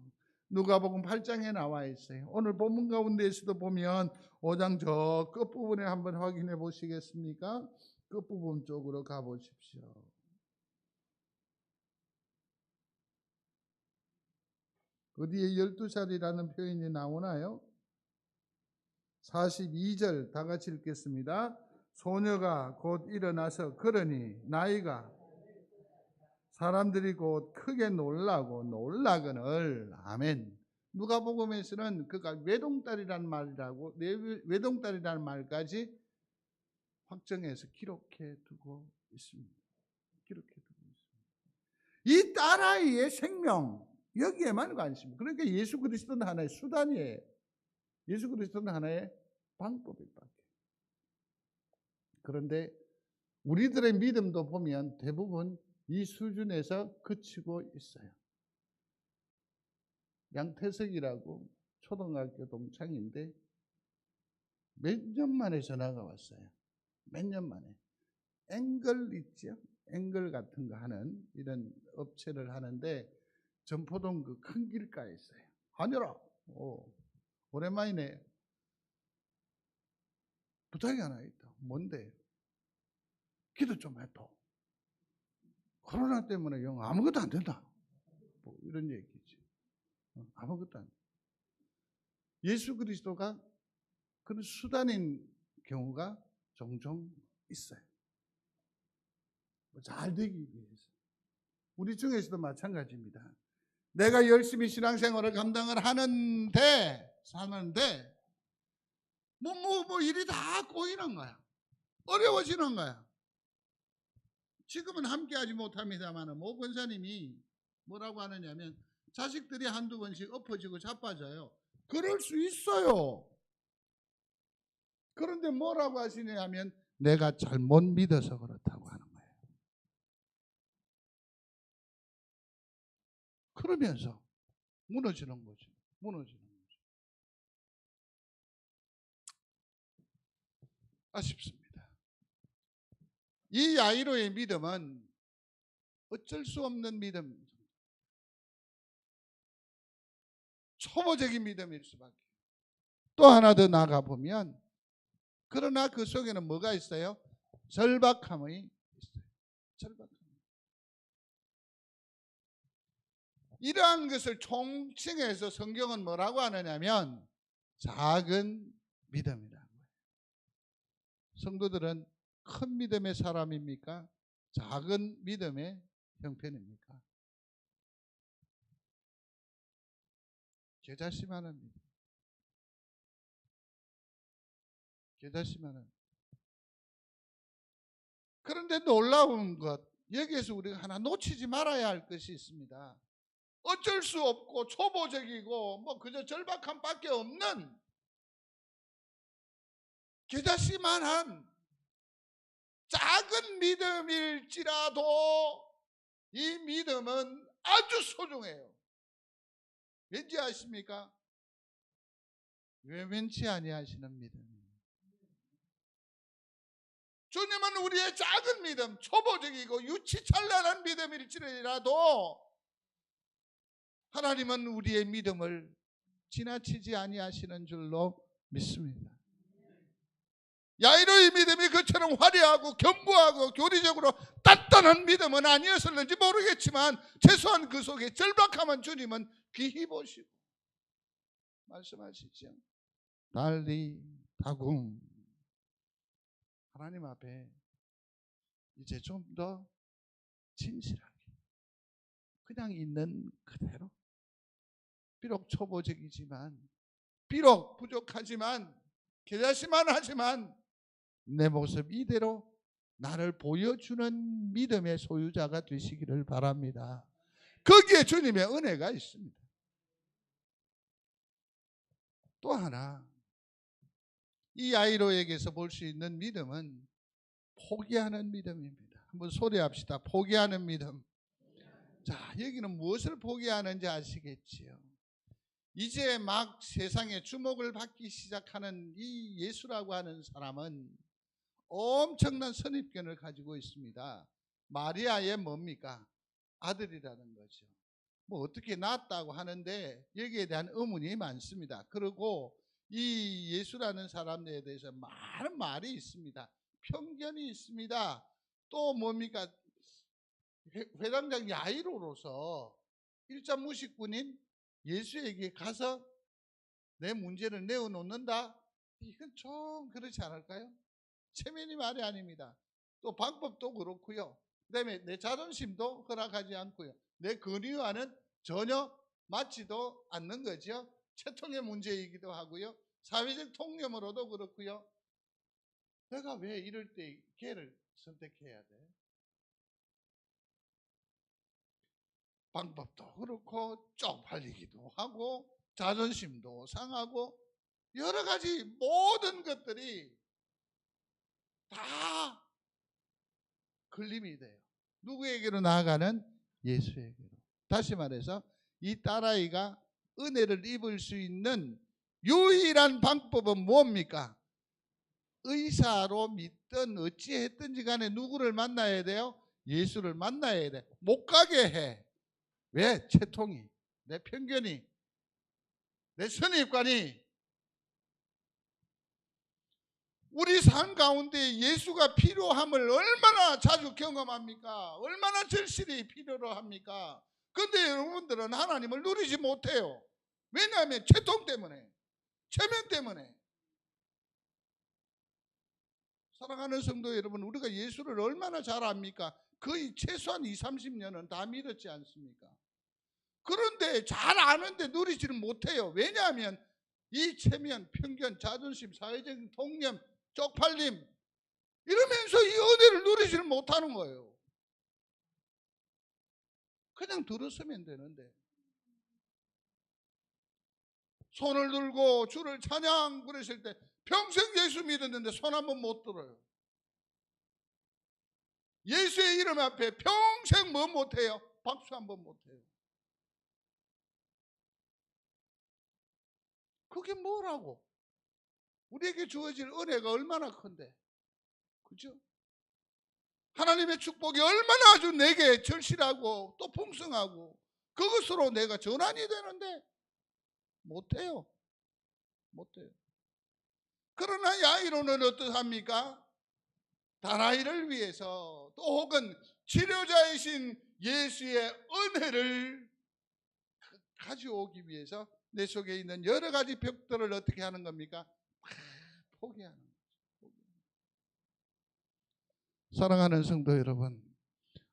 누가복음 8장에 나와 있어요. 오늘 본문 가운데에서도 보면 5장 저 끝부분에 한번 확인해 보시겠습니까? 끝부분 쪽으로 가보십시오. 어디에 12살이라는 표현이 나오나요? 42절 다 같이 읽겠습니다. 소녀가 곧 일어나서 걸으니 나이가 사람들이 곧 크게 놀라고 놀라거늘. 아멘. 누가복음에서는 그가 외동딸이라는 말이라고 외동딸이라는 말까지 확정해서 기록해 두고 있습니다. 기록해 두고 있습니다. 이 딸아이의 생명 여기에만 관심. 그러니까 예수 그리스도는 하나의 수단이에요. 예수 그리스도는 하나의 방법일 뿐. 그런데 우리들의 믿음도 보면 대부분 이 수준에서 그치고 있어요. 양태석이라고 초등학교 동창인데 몇 년 만에 전화가 왔어요. 몇 년 만에. 앵글 있죠? 앵글 같은 거 하는 이런 업체를 하는데 전포동 그 큰 길가에 있어요. 하늘아, 오랜만이네. 부탁이 하나 있다. 뭔데? 기도 좀 해도. 코로나 때문에 영 아무것도 안 된다. 뭐 이런 얘기지. 아무것도 안 돼. 예수 그리스도가 그런 수단인 경우가 종종 있어요. 잘 되기 위해서. 우리 중에서도 마찬가지입니다. 내가 열심히 신앙생활을 감당을 사는데 뭐 일이 다 꼬이는 거야. 어려워지는 거야. 지금은 함께하지 못합니다만 모 권사님이 뭐라고 하느냐면 자식들이 한두 번씩 엎어지고 자빠져요. 그럴 수 있어요. 그런데 뭐라고 하시냐면 내가 잘못 믿어서 그렇다고 하는 거예요. 그러면서 무너지는 거죠. 무너지는 거죠. 아쉽습니다. 이 야이로의 믿음은 어쩔 수 없는 믿음, 초보적인 믿음일 수밖에. 또 하나 더 나가 보면 그러나 그 속에는 뭐가 있어요? 절박함이 있어요. 절박함. 이러한 것을 총칭해서 성경은 뭐라고 하느냐면 작은 믿음이라고 해요. 성도들은 큰 믿음의 사람입니까? 작은 믿음의 형편입니까? 겨자씨만한 믿음. 겨자씨만한. 그런데 놀라운 것, 여기에서 우리가 하나 놓치지 말아야 할 것이 있습니다. 어쩔 수 없고 초보적이고 뭐 그저 절박함밖에 없는 겨자씨만한 작은 믿음일지라도 이 믿음은 아주 소중해요. 왠지 아십니까? 외면치 아니하시는 믿음이에요. 주님은 우리의 작은 믿음, 초보적이고 유치찬란한 믿음일지라도 하나님은 우리의 믿음을 지나치지 아니하시는 줄로 믿습니다. 야이로의 믿음이 그처럼 화려하고 견고하고 교리적으로 단단한 믿음은 아니었을는지 모르겠지만 최소한 그 속에 절박함은 주님은 귀히 보시고 말씀하시죠. 달리 다궁 하나님 앞에 이제 좀 더 진실하게 그냥 있는 그대로 비록 초보적이지만 비록 부족하지만 겨자씨만 하지만 내 모습 이대로 나를 보여주는 믿음의 소유자가 되시기를 바랍니다. 거기에 주님의 은혜가 있습니다. 또 하나 이 야이로에게서 볼 수 있는 믿음은 포기하는 믿음입니다. 한번 소리합시다. 포기하는 믿음. 자, 여기는 무엇을 포기하는지 아시겠지요? 이제 막 세상에 주목을 받기 시작하는 이 예수라고 하는 사람은 엄청난 선입견을 가지고 있습니다. 마리아의 뭡니까? 아들이라는 거죠. 뭐 어떻게 낳았다고 하는데 여기에 대한 의문이 많습니다. 그리고 이 예수라는 사람에 대해서 많은 말이 있습니다. 편견이 있습니다. 또 뭡니까? 회당장 야이로로서 일자 무식꾼인 예수에게 가서 내 문제를 내어놓는다? 이건 좀 그렇지 않을까요? 체면이 말이 아닙니다. 또 방법도 그렇고요. 그 다음에 내 자존심도 허락하지 않고요. 내 권위와는 전혀 맞지도 않는 거죠. 채통의 문제이기도 하고요. 사회적 통념으로도 그렇고요. 내가 왜 이럴 때 걔를 선택해야 돼? 방법도 그렇고 쪽팔리기도 하고 자존심도 상하고 여러 가지 모든 것들이 다 걸림이 돼요. 누구에게로 나아가는? 예수에게로. 다시 말해서 이 딸아이가 은혜를 입을 수 있는 유일한 방법은 뭡니까? 의사로 믿든 어찌했든지 간에 누구를 만나야 돼요? 예수를 만나야 돼. 못 가게 해. 왜? 채통이, 내 편견이, 내 선입관이. 우리 삶 가운데 예수가 필요함을 얼마나 자주 경험합니까? 얼마나 절실히 필요로 합니까? 그런데 여러분들은 하나님을 누리지 못해요. 왜냐하면 채통 때문에, 체면 때문에. 사랑하는 성도 여러분, 우리가 예수를 얼마나 잘 압니까? 거의 최소한 20, 30년은 다 믿었지 않습니까? 그런데 잘 아는데 누리지를 못해요. 왜냐하면 이 체면, 편견, 자존심, 사회적인 통념, 쪽팔림 이러면서 이 은혜를 누리지를 못하는 거예요. 그냥 들었으면 되는데. 손을 들고 주를 찬양 그랬을 때 평생 예수 믿었는데 손 한번 못 들어요. 예수의 이름 앞에 평생 뭐 못해요? 박수 한번 못해요. 그게 뭐라고? 우리에게 주어질 은혜가 얼마나 큰데, 그죠? 하나님의 축복이 얼마나 아주 내게 절실하고 또 풍성하고 그것으로 내가 전환이 되는데 못해요. 못해요. 그러나 야이로는 어떠합니까? 다나이를 위해서 또 혹은 치료자이신 예수의 은혜를 가져오기 위해서 내 속에 있는 여러 가지 벽들을 어떻게 하는 겁니까? 포기하는 거죠. 사랑하는 성도 여러분,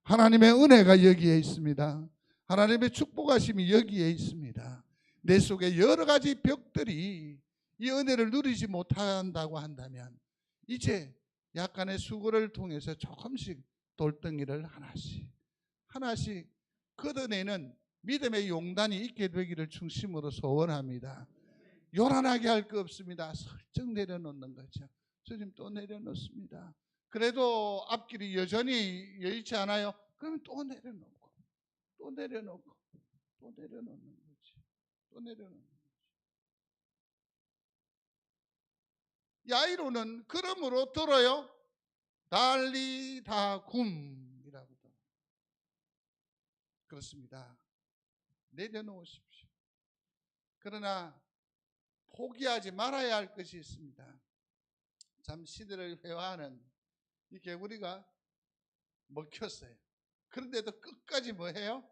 하나님의 은혜가 여기에 있습니다. 하나님의 축복하심이 여기에 있습니다. 내 속에 여러 가지 벽들이 이 은혜를 누리지 못한다고 한다면 이제 약간의 수고를 통해서 조금씩 돌덩이를 하나씩 걷어내는 믿음의 용단이 있게 되기를 중심으로 소원합니다. 요란하게 할 거 없습니다. 설정 내려놓는 거죠. 주님 또 내려놓습니다. 그래도 앞길이 여전히 여의치 않아요? 그러면 또 내려놓고 또 내려놓고 또 내려놓는 거지. 또 내려놓는 거지. 야이로는 그러므로 들어요. 달리다 굼이라고. 그렇습니다. 내려놓으십시오. 그러나 포기하지 말아야 할 것이 있습니다. 참 시대를 회화하는 이 개구리가 먹혔어요. 그런데도 끝까지 뭐 해요?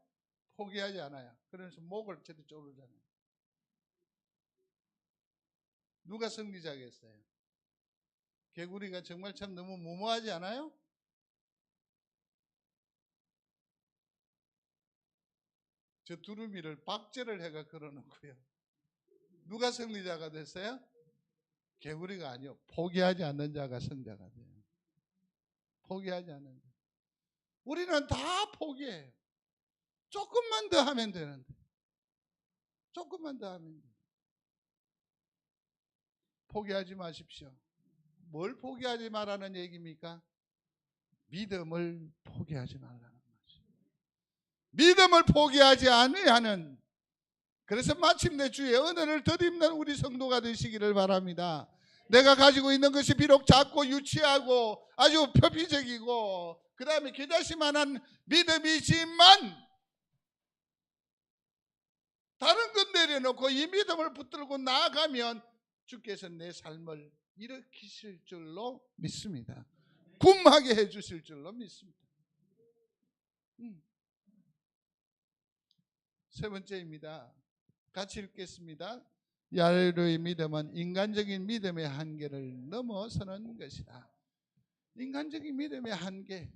포기하지 않아요. 그러면서 목을 저리 조르잖아요. 누가 승리자겠어요? 개구리가 정말 참 너무 무모하지 않아요? 저 두루미를 박제를 해가 걸어놓고요. 누가 승리자가 됐어요? 개구리가 아니요. 포기하지 않는 자가 승자가 돼요. 포기하지 않는 자. 우리는 다 포기해요. 조금만 더 하면 되는데. 조금만 더 하면 돼요. 포기하지 마십시오. 뭘 포기하지 말라는 얘기입니까? 믿음을 포기하지 말라는 거죠. 믿음을 포기하지 아니하는, 그래서 마침내 주의 은혜를 덧입는 우리 성도가 되시기를 바랍니다. 내가 가지고 있는 것이 비록 작고 유치하고 아주 표피적이고 그 다음에 겨자씨만한 믿음이지만 다른 것 내려놓고 이 믿음을 붙들고 나아가면 주께서 내 삶을 일으키실 줄로 믿습니다. 굼하게 해주실 줄로 믿습니다. 세 번째입니다. 같이 읽겠습니다. 야이로의 믿음은 인간적인 믿음의 한계를 넘어서는 것이다. 인간적인 믿음의 한계.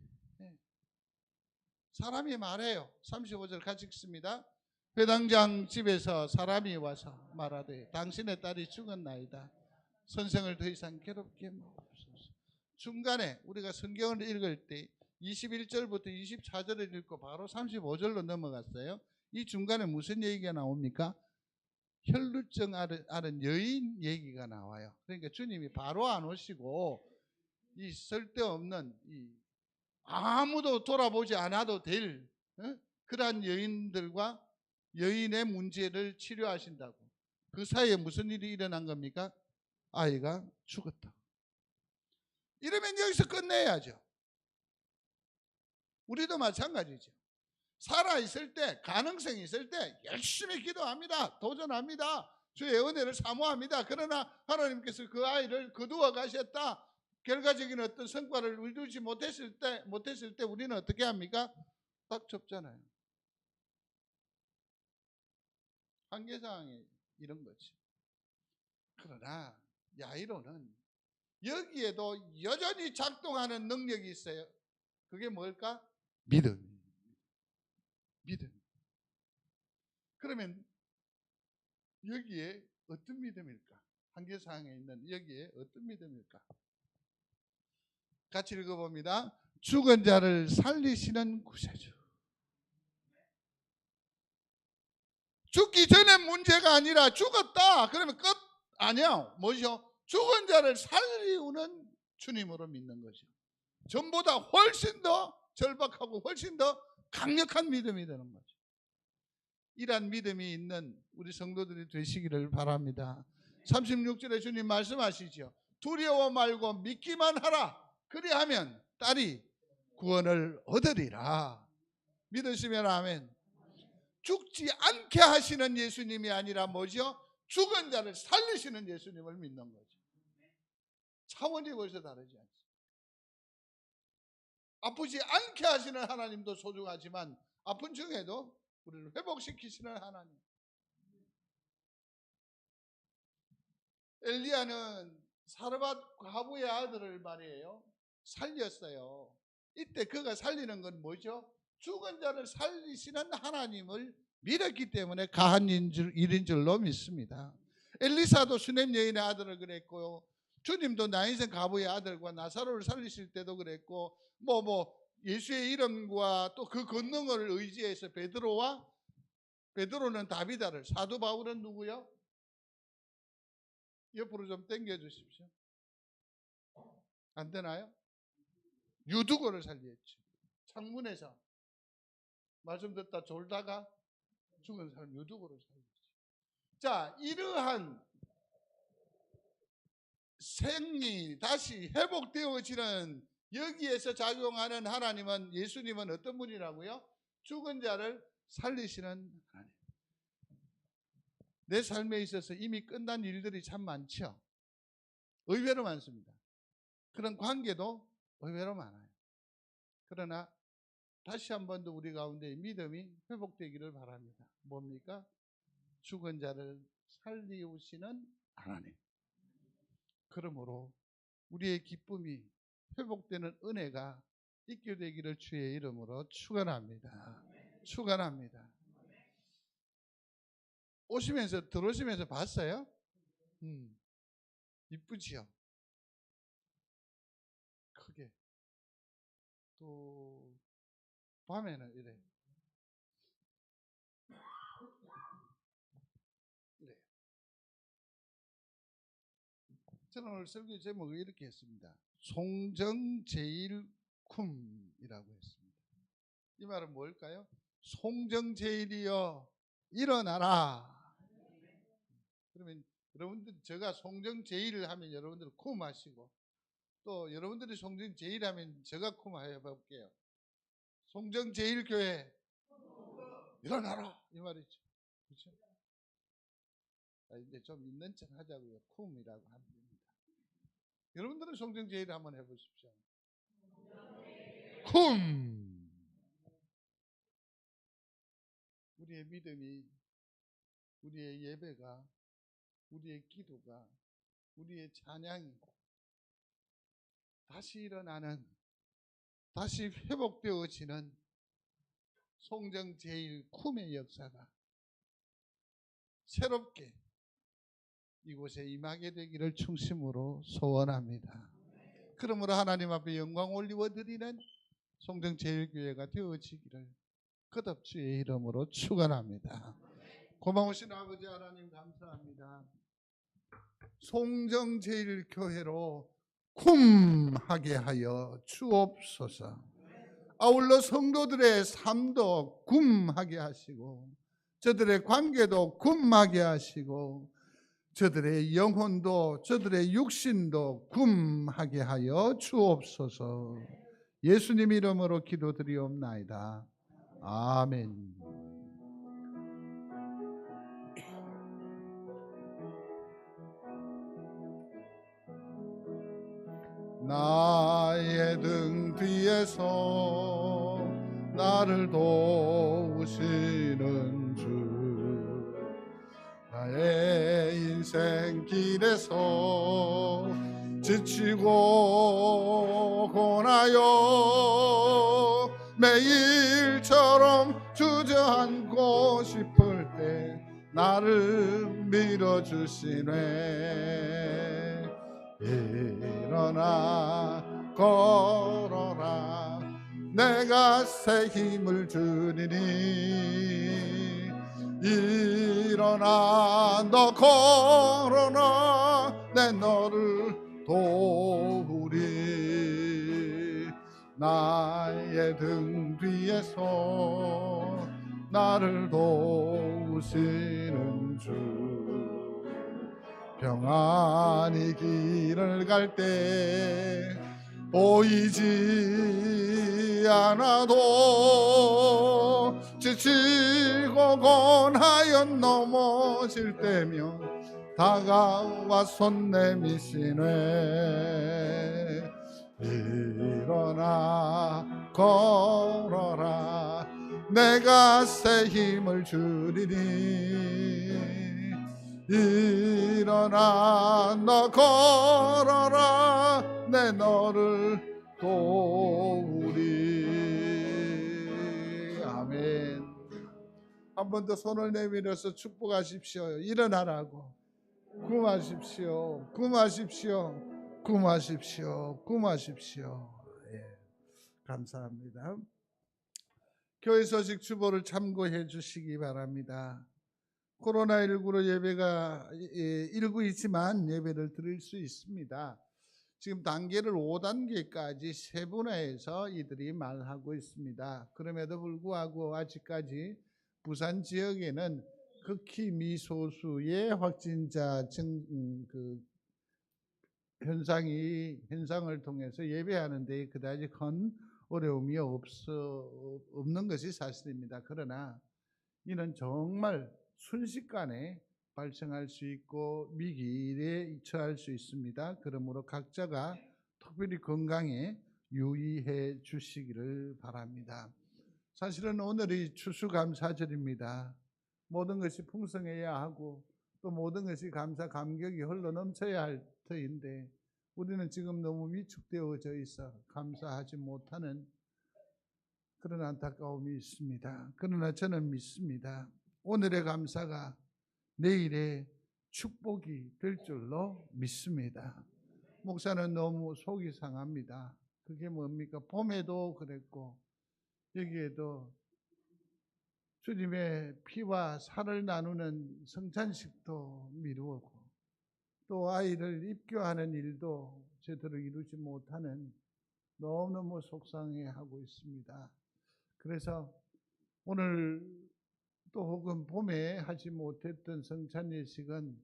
사람이 말해요. 35절 같이 읽습니다. 회당장 집에서 사람이 와서 말하되 당신의 딸이 죽었나이다. 선생을 더 이상 괴롭게 마옵소서. 중간에 우리가 성경을 읽을 때 21절부터 24절을 읽고 바로 35절로 넘어갔어요. 이 중간에 무슨 얘기가 나옵니까? 혈루증 앓은 여인 얘기가 나와요. 그러니까 주님이 바로 안 오시고 이 쓸데없는 아무도 돌아보지 않아도 될 그러한 여인들과 여인의 문제를 치료하신다고. 그 사이에 무슨 일이 일어난 겁니까? 아이가 죽었다. 이러면 여기서 끝내야죠. 우리도 마찬가지죠. 살아있을 때, 가능성이 있을 때 열심히 기도합니다. 도전합니다. 주의 은혜를 사모합니다. 그러나 하나님께서 그 아이를 거두어 가셨다. 결과적인 어떤 성과를 이루지 못했을 때 우리는 어떻게 합니까? 딱 접잖아요. 한계사항이 이런 거지. 그러나 야이로는 여기에도 여전히 작동하는 능력이 있어요. 그게 뭘까? 믿음. 그러면 여기에 어떤 믿음일까? 한계사항에 있는 여기에 어떤 믿음일까? 같이 읽어봅니다. 죽은 자를 살리시는 구세주. 죽기 전에 문제가 아니라 죽었다. 그러면 끝? 아니야. 뭐죠? 죽은 자를 살리우는 주님으로 믿는 거죠. 전보다 훨씬 더 절박하고 훨씬 더 강력한 믿음이 되는 거죠. 이러한 믿음이 있는 우리 성도들이 되시기를 바랍니다. 36절에 주님 말씀하시죠. 두려워 말고 믿기만 하라. 그리하면 딸이 구원을 얻으리라. 믿으시면 아멘. 죽지 않게 하시는 예수님이 아니라 뭐죠? 죽은 자를 살리시는 예수님을 믿는 거죠. 차원이 벌써 다르지 않습니까? 아프지 않게 하시는 하나님도 소중하지만 아픈 중에도 우리를 회복시키시는 하나님. 엘리야는 사르밧 과부의 아들을 말이에요. 살렸어요. 이때 그가 살리는 건 뭐죠? 죽은 자를 살리시는 하나님을 믿었기 때문에 가한 일인 줄로 믿습니다. 엘리사도 수넴 여인의 아들을 그랬고요. 주님도 나인생 과부의 아들과 나사로를 살리실 때도 그랬고 예수의 이름과 또 그 권능을 의지해서 베드로는 다비다를, 사도 바울은 누구요? 옆으로 좀 당겨 주십시오. 안 되나요? 유두고를 살렸죠. 창문에서 말씀 듣다 졸다가 죽은 사람 유두고를 살렸죠. 자, 이러한 생이 다시 회복되어지는 여기에서 작용하는 하나님은, 예수님은 어떤 분이라고요? 죽은 자를 살리시는 하나님. 내 삶에 있어서 이미 끝난 일들이 참 많죠. 의외로 많습니다. 그런 관계도 의외로 많아요. 그러나 다시 한 번 더 우리 가운데 믿음이 회복되기를 바랍니다. 뭡니까? 죽은 자를 살리우시는 하나님. 그러므로 우리의 기쁨이 회복되는 은혜가 있게 되기를 주의 이름으로 축원합니다. 축원합니다. 들어오시면서 봤어요? 이쁘지요? 크게. 또 밤에는 이래. 저는 오늘 설교 제목을 이렇게 했습니다. 송정제일쿰이라고 했습니다. 이 말은 뭘까요? 송정제일이여 일어나라. 그러면 여러분들, 제가 송정제일을 하면 여러분들은 쿰 하시고, 또 여러분들이 송정제일 하면 제가 쿰 해볼게요. 송정제일교회 일어나라, 이 말이죠. 그렇죠? 이제 좀 있는 척 하자고요. 쿰이라고 합니다. 여러분들은 송정제일 한번 해보십시오. 쿰. 우리의 믿음이, 우리의 예배가, 우리의 기도가, 우리의 찬양이 다시 일어나는, 다시 회복되어지는 송정제일 쿰의 역사가 새롭게 이곳에 임하게 되기를 충심으로 소원합니다. 그러므로 하나님 앞에 영광 올리워 드리는 송정제일교회가 되어지기를 거듭 주의 이름으로 축원합니다. 고마우신 아버지 하나님 감사합니다. 송정제일교회로 쿰하게 하여 주옵소서. 아울러 성도들의 삶도 굼하게 하시고 저들의 관계도 굼하게 하시고 저들의 영혼도 저들의 육신도 굼하게 하여 주옵소서. 예수님 이름으로 기도드리옵나이다. 아멘. 나의 등 뒤에서 나를 도우시는 주, 나의 인생 길에서 지치고 고나여 매일처럼 주저앉고 싶을 때 나를 밀어주시네. 일어나 걸어라, 내가 새 힘을 주리니. 일어나 너 걸어라, 내 너를 도우리. 나의 등 뒤에서 나를 도우시는 주, 평안히 길을 갈 때 보이지 않아도 지치고 권하여 넘어질 때면 다가와 손 내미시네. 일어나 걸어라, 내가 새 힘을 주리니. 일어나 너 걸어라, 내 너를 도우리. 아멘. 한 번 더 손을 내밀어서 축복하십시오. 일어나라고. 굼하십시오. 굼하십시오. 굼하십시오. 굼하십시오. 예, 감사합니다. 교회 소식 주보를 참고해 주시기 바랍니다. 코로나19로 예배가 일부 있지만 예배를 드릴 수 있습니다. 지금 단계를 5단계까지 세분화해서 이들이 말하고 있습니다. 그럼에도 불구하고 아직까지 부산 지역에는 극히 미소수의 확진자 현상을 통해서 예배하는 데 그다지 큰 어려움이 없는 것이 사실입니다. 그러나 이는 정말 순식간에 발생할 수 있고 위기에 처할 수 있습니다. 그러므로 각자가 특별히 건강에 유의해 주시기를 바랍니다. 사실은 오늘이 추수감사절입니다. 모든 것이 풍성해야 하고 또 모든 것이 감사 감격이 흘러 넘쳐야 할 터인데 우리는 지금 너무 위축되어져 있어 감사하지 못하는 그런 안타까움이 있습니다. 그러나 저는 믿습니다. 오늘의 감사가 내일의 축복이 될 줄로 믿습니다. 목사는 너무 속이 상합니다. 그게 뭡니까? 봄에도 그랬고 여기에도 주님의 피와 살을 나누는 성찬식도 미루었고 또 아이를 입교하는 일도 제대로 이루지 못하는 너무너무 속상해하고 있습니다. 그래서 오늘 또 혹은 봄에 하지 못했던 성찬 예식은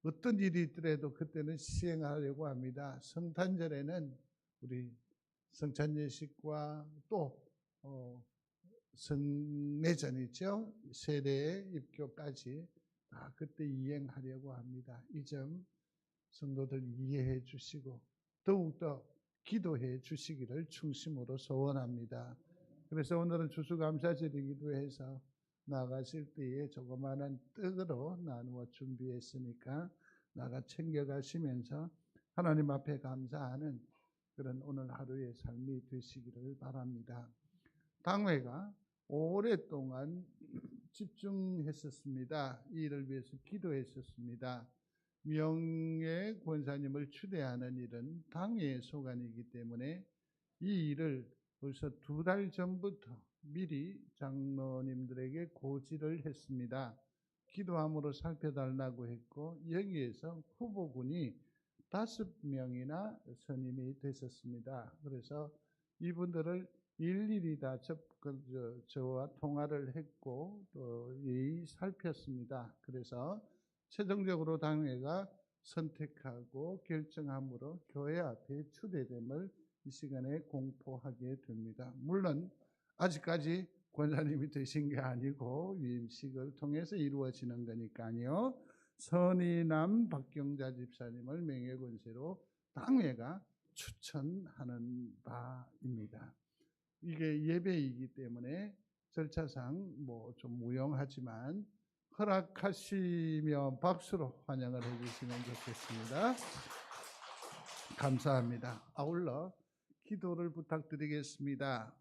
어떤 일이 있더라도 그때는 시행하려고 합니다. 성탄절에는 우리 성찬 예식과 또 성례전이죠. 세례 입교까지 다 그때 이행하려고 합니다. 이 점 성도들 이해해 주시고 더욱더 기도해 주시기를 충심으로 소원합니다. 그래서 오늘은 추수감사절이기도 해서 나가실 때에 조그마한 떡으로 나누어 준비했으니까 나가 챙겨가시면서 하나님 앞에 감사하는 그런 오늘 하루의 삶이 되시기를 바랍니다. 당회가 오랫동안 집중했었습니다. 이 일을 위해서 기도했었습니다. 명예 권사님을 추대하는 일은 당회의 소관이기 때문에 이 일을 벌써 2달 전부터 미리 장로님들에게 고지를 했습니다. 기도함으로 살펴달라고 했고 여기에서 후보군이 5명이나 선임이 됐었습니다. 그래서 이분들을 일일이 다 저와 통화를 했고 또 살폈습니다. 그래서 최종적으로 당회가 선택하고 결정함으로 교회 앞에 추대됨을 이 시간에 공포하게 됩니다. 물론 아직까지 권사님이 되신 게 아니고 위임식을 통해서 이루어지는 거니까요. 선인남 박경자 집사님을 명예권세로 당회가 추천하는 바입니다. 이게 예배이기 때문에 절차상 좀 무용하지만 허락하시면 박수로 환영을 해주시면 좋겠습니다. 감사합니다. 아울러 기도를 부탁드리겠습니다.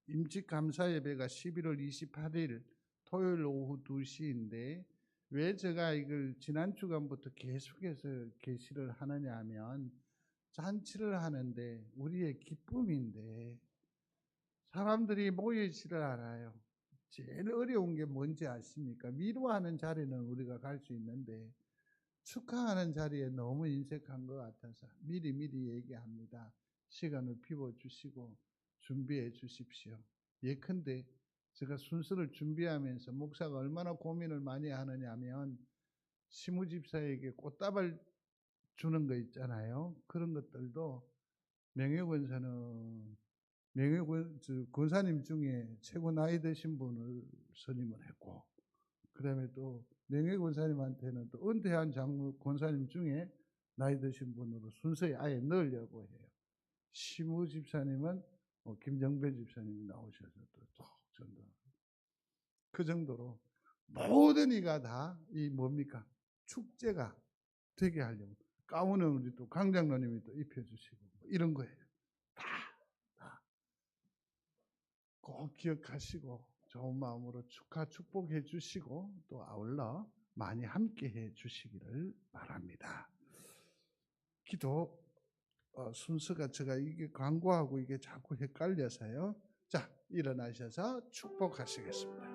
임직감사 예배가 11월 28일 토요일 오후 2시인데 왜 제가 이걸 지난 주간부터 계속해서 계시를 하느냐 하면 잔치를 하는데 우리의 기쁨인데 사람들이 모이지를 않아요. 제일 어려운 게 뭔지 아십니까? 위로하는 자리는 우리가 갈 수 있는데 축하하는 자리에 너무 인색한 것 같아서 미리 얘기합니다. 시간을 비워주시고 준비해 주십시오. 예컨대 제가 순서를 준비하면서 목사가 얼마나 고민을 많이 하느냐 하면 시무집사에게 꽃다발 주는 거 있잖아요. 그런 것들도 명예권사는 권사님 중에 최고 나이 드신 분을 선임을 했고, 그 다음에 또 명예권사님한테는 또 은퇴한 권사님 중에 나이 드신 분으로 순서에 아예 넣으려고 해요. 시무집사님은 김정배 집사님이 나오셔서 또 전도. 그 정도로 모든 이가 다 이 뭡니까? 축제가 되게 하려고 가운은 우리 또 강장로님이 또 입혀주시고 이런 거예요. 다 꼭 기억하시고 좋은 마음으로 축복해 주시고 또 아울러 많이 함께해 주시기를 바랍니다. 기도 순서가 제가 이게 광고하고 이게 자꾸 헷갈려서요. 자, 일어나셔서 축복하시겠습니다.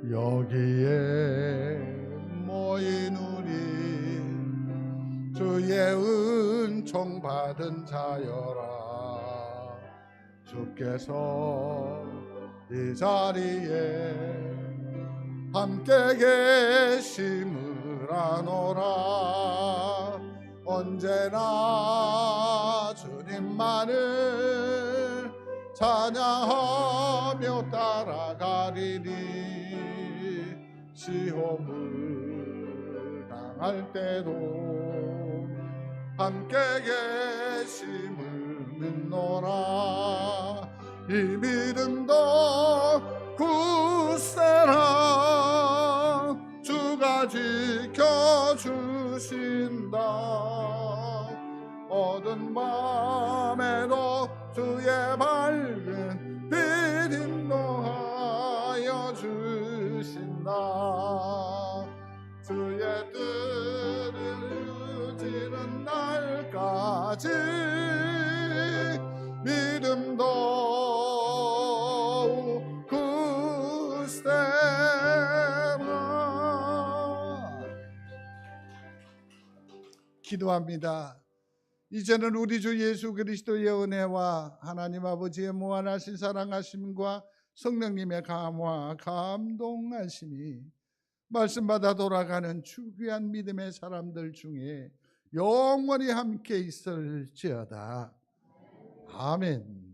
여기에 모인 우리 주의 은총 받은 자여라. 주께서 이 자리에 함께 계심을 아노라. 언제나 주님만을 찬양하며 따라가리니 시험을 당할 때도 함께 계심을 믿노라. 이 믿음도 굳세라. 주가 지켜주신다. 어두운 밤에도 주의 밝은 빛 인도하여 주신다. 주의 뜻을 이루지는 날까지 믿음도 굳세라. 기도합니다. 이제는 우리 주 예수 그리스도의 은혜와 하나님 아버지의 무한하신 사랑하심과 성령님의 감화 감동하심이 말씀받아 돌아가는 주귀한 믿음의 사람들 중에 영원히 함께 있을지어다. 아멘.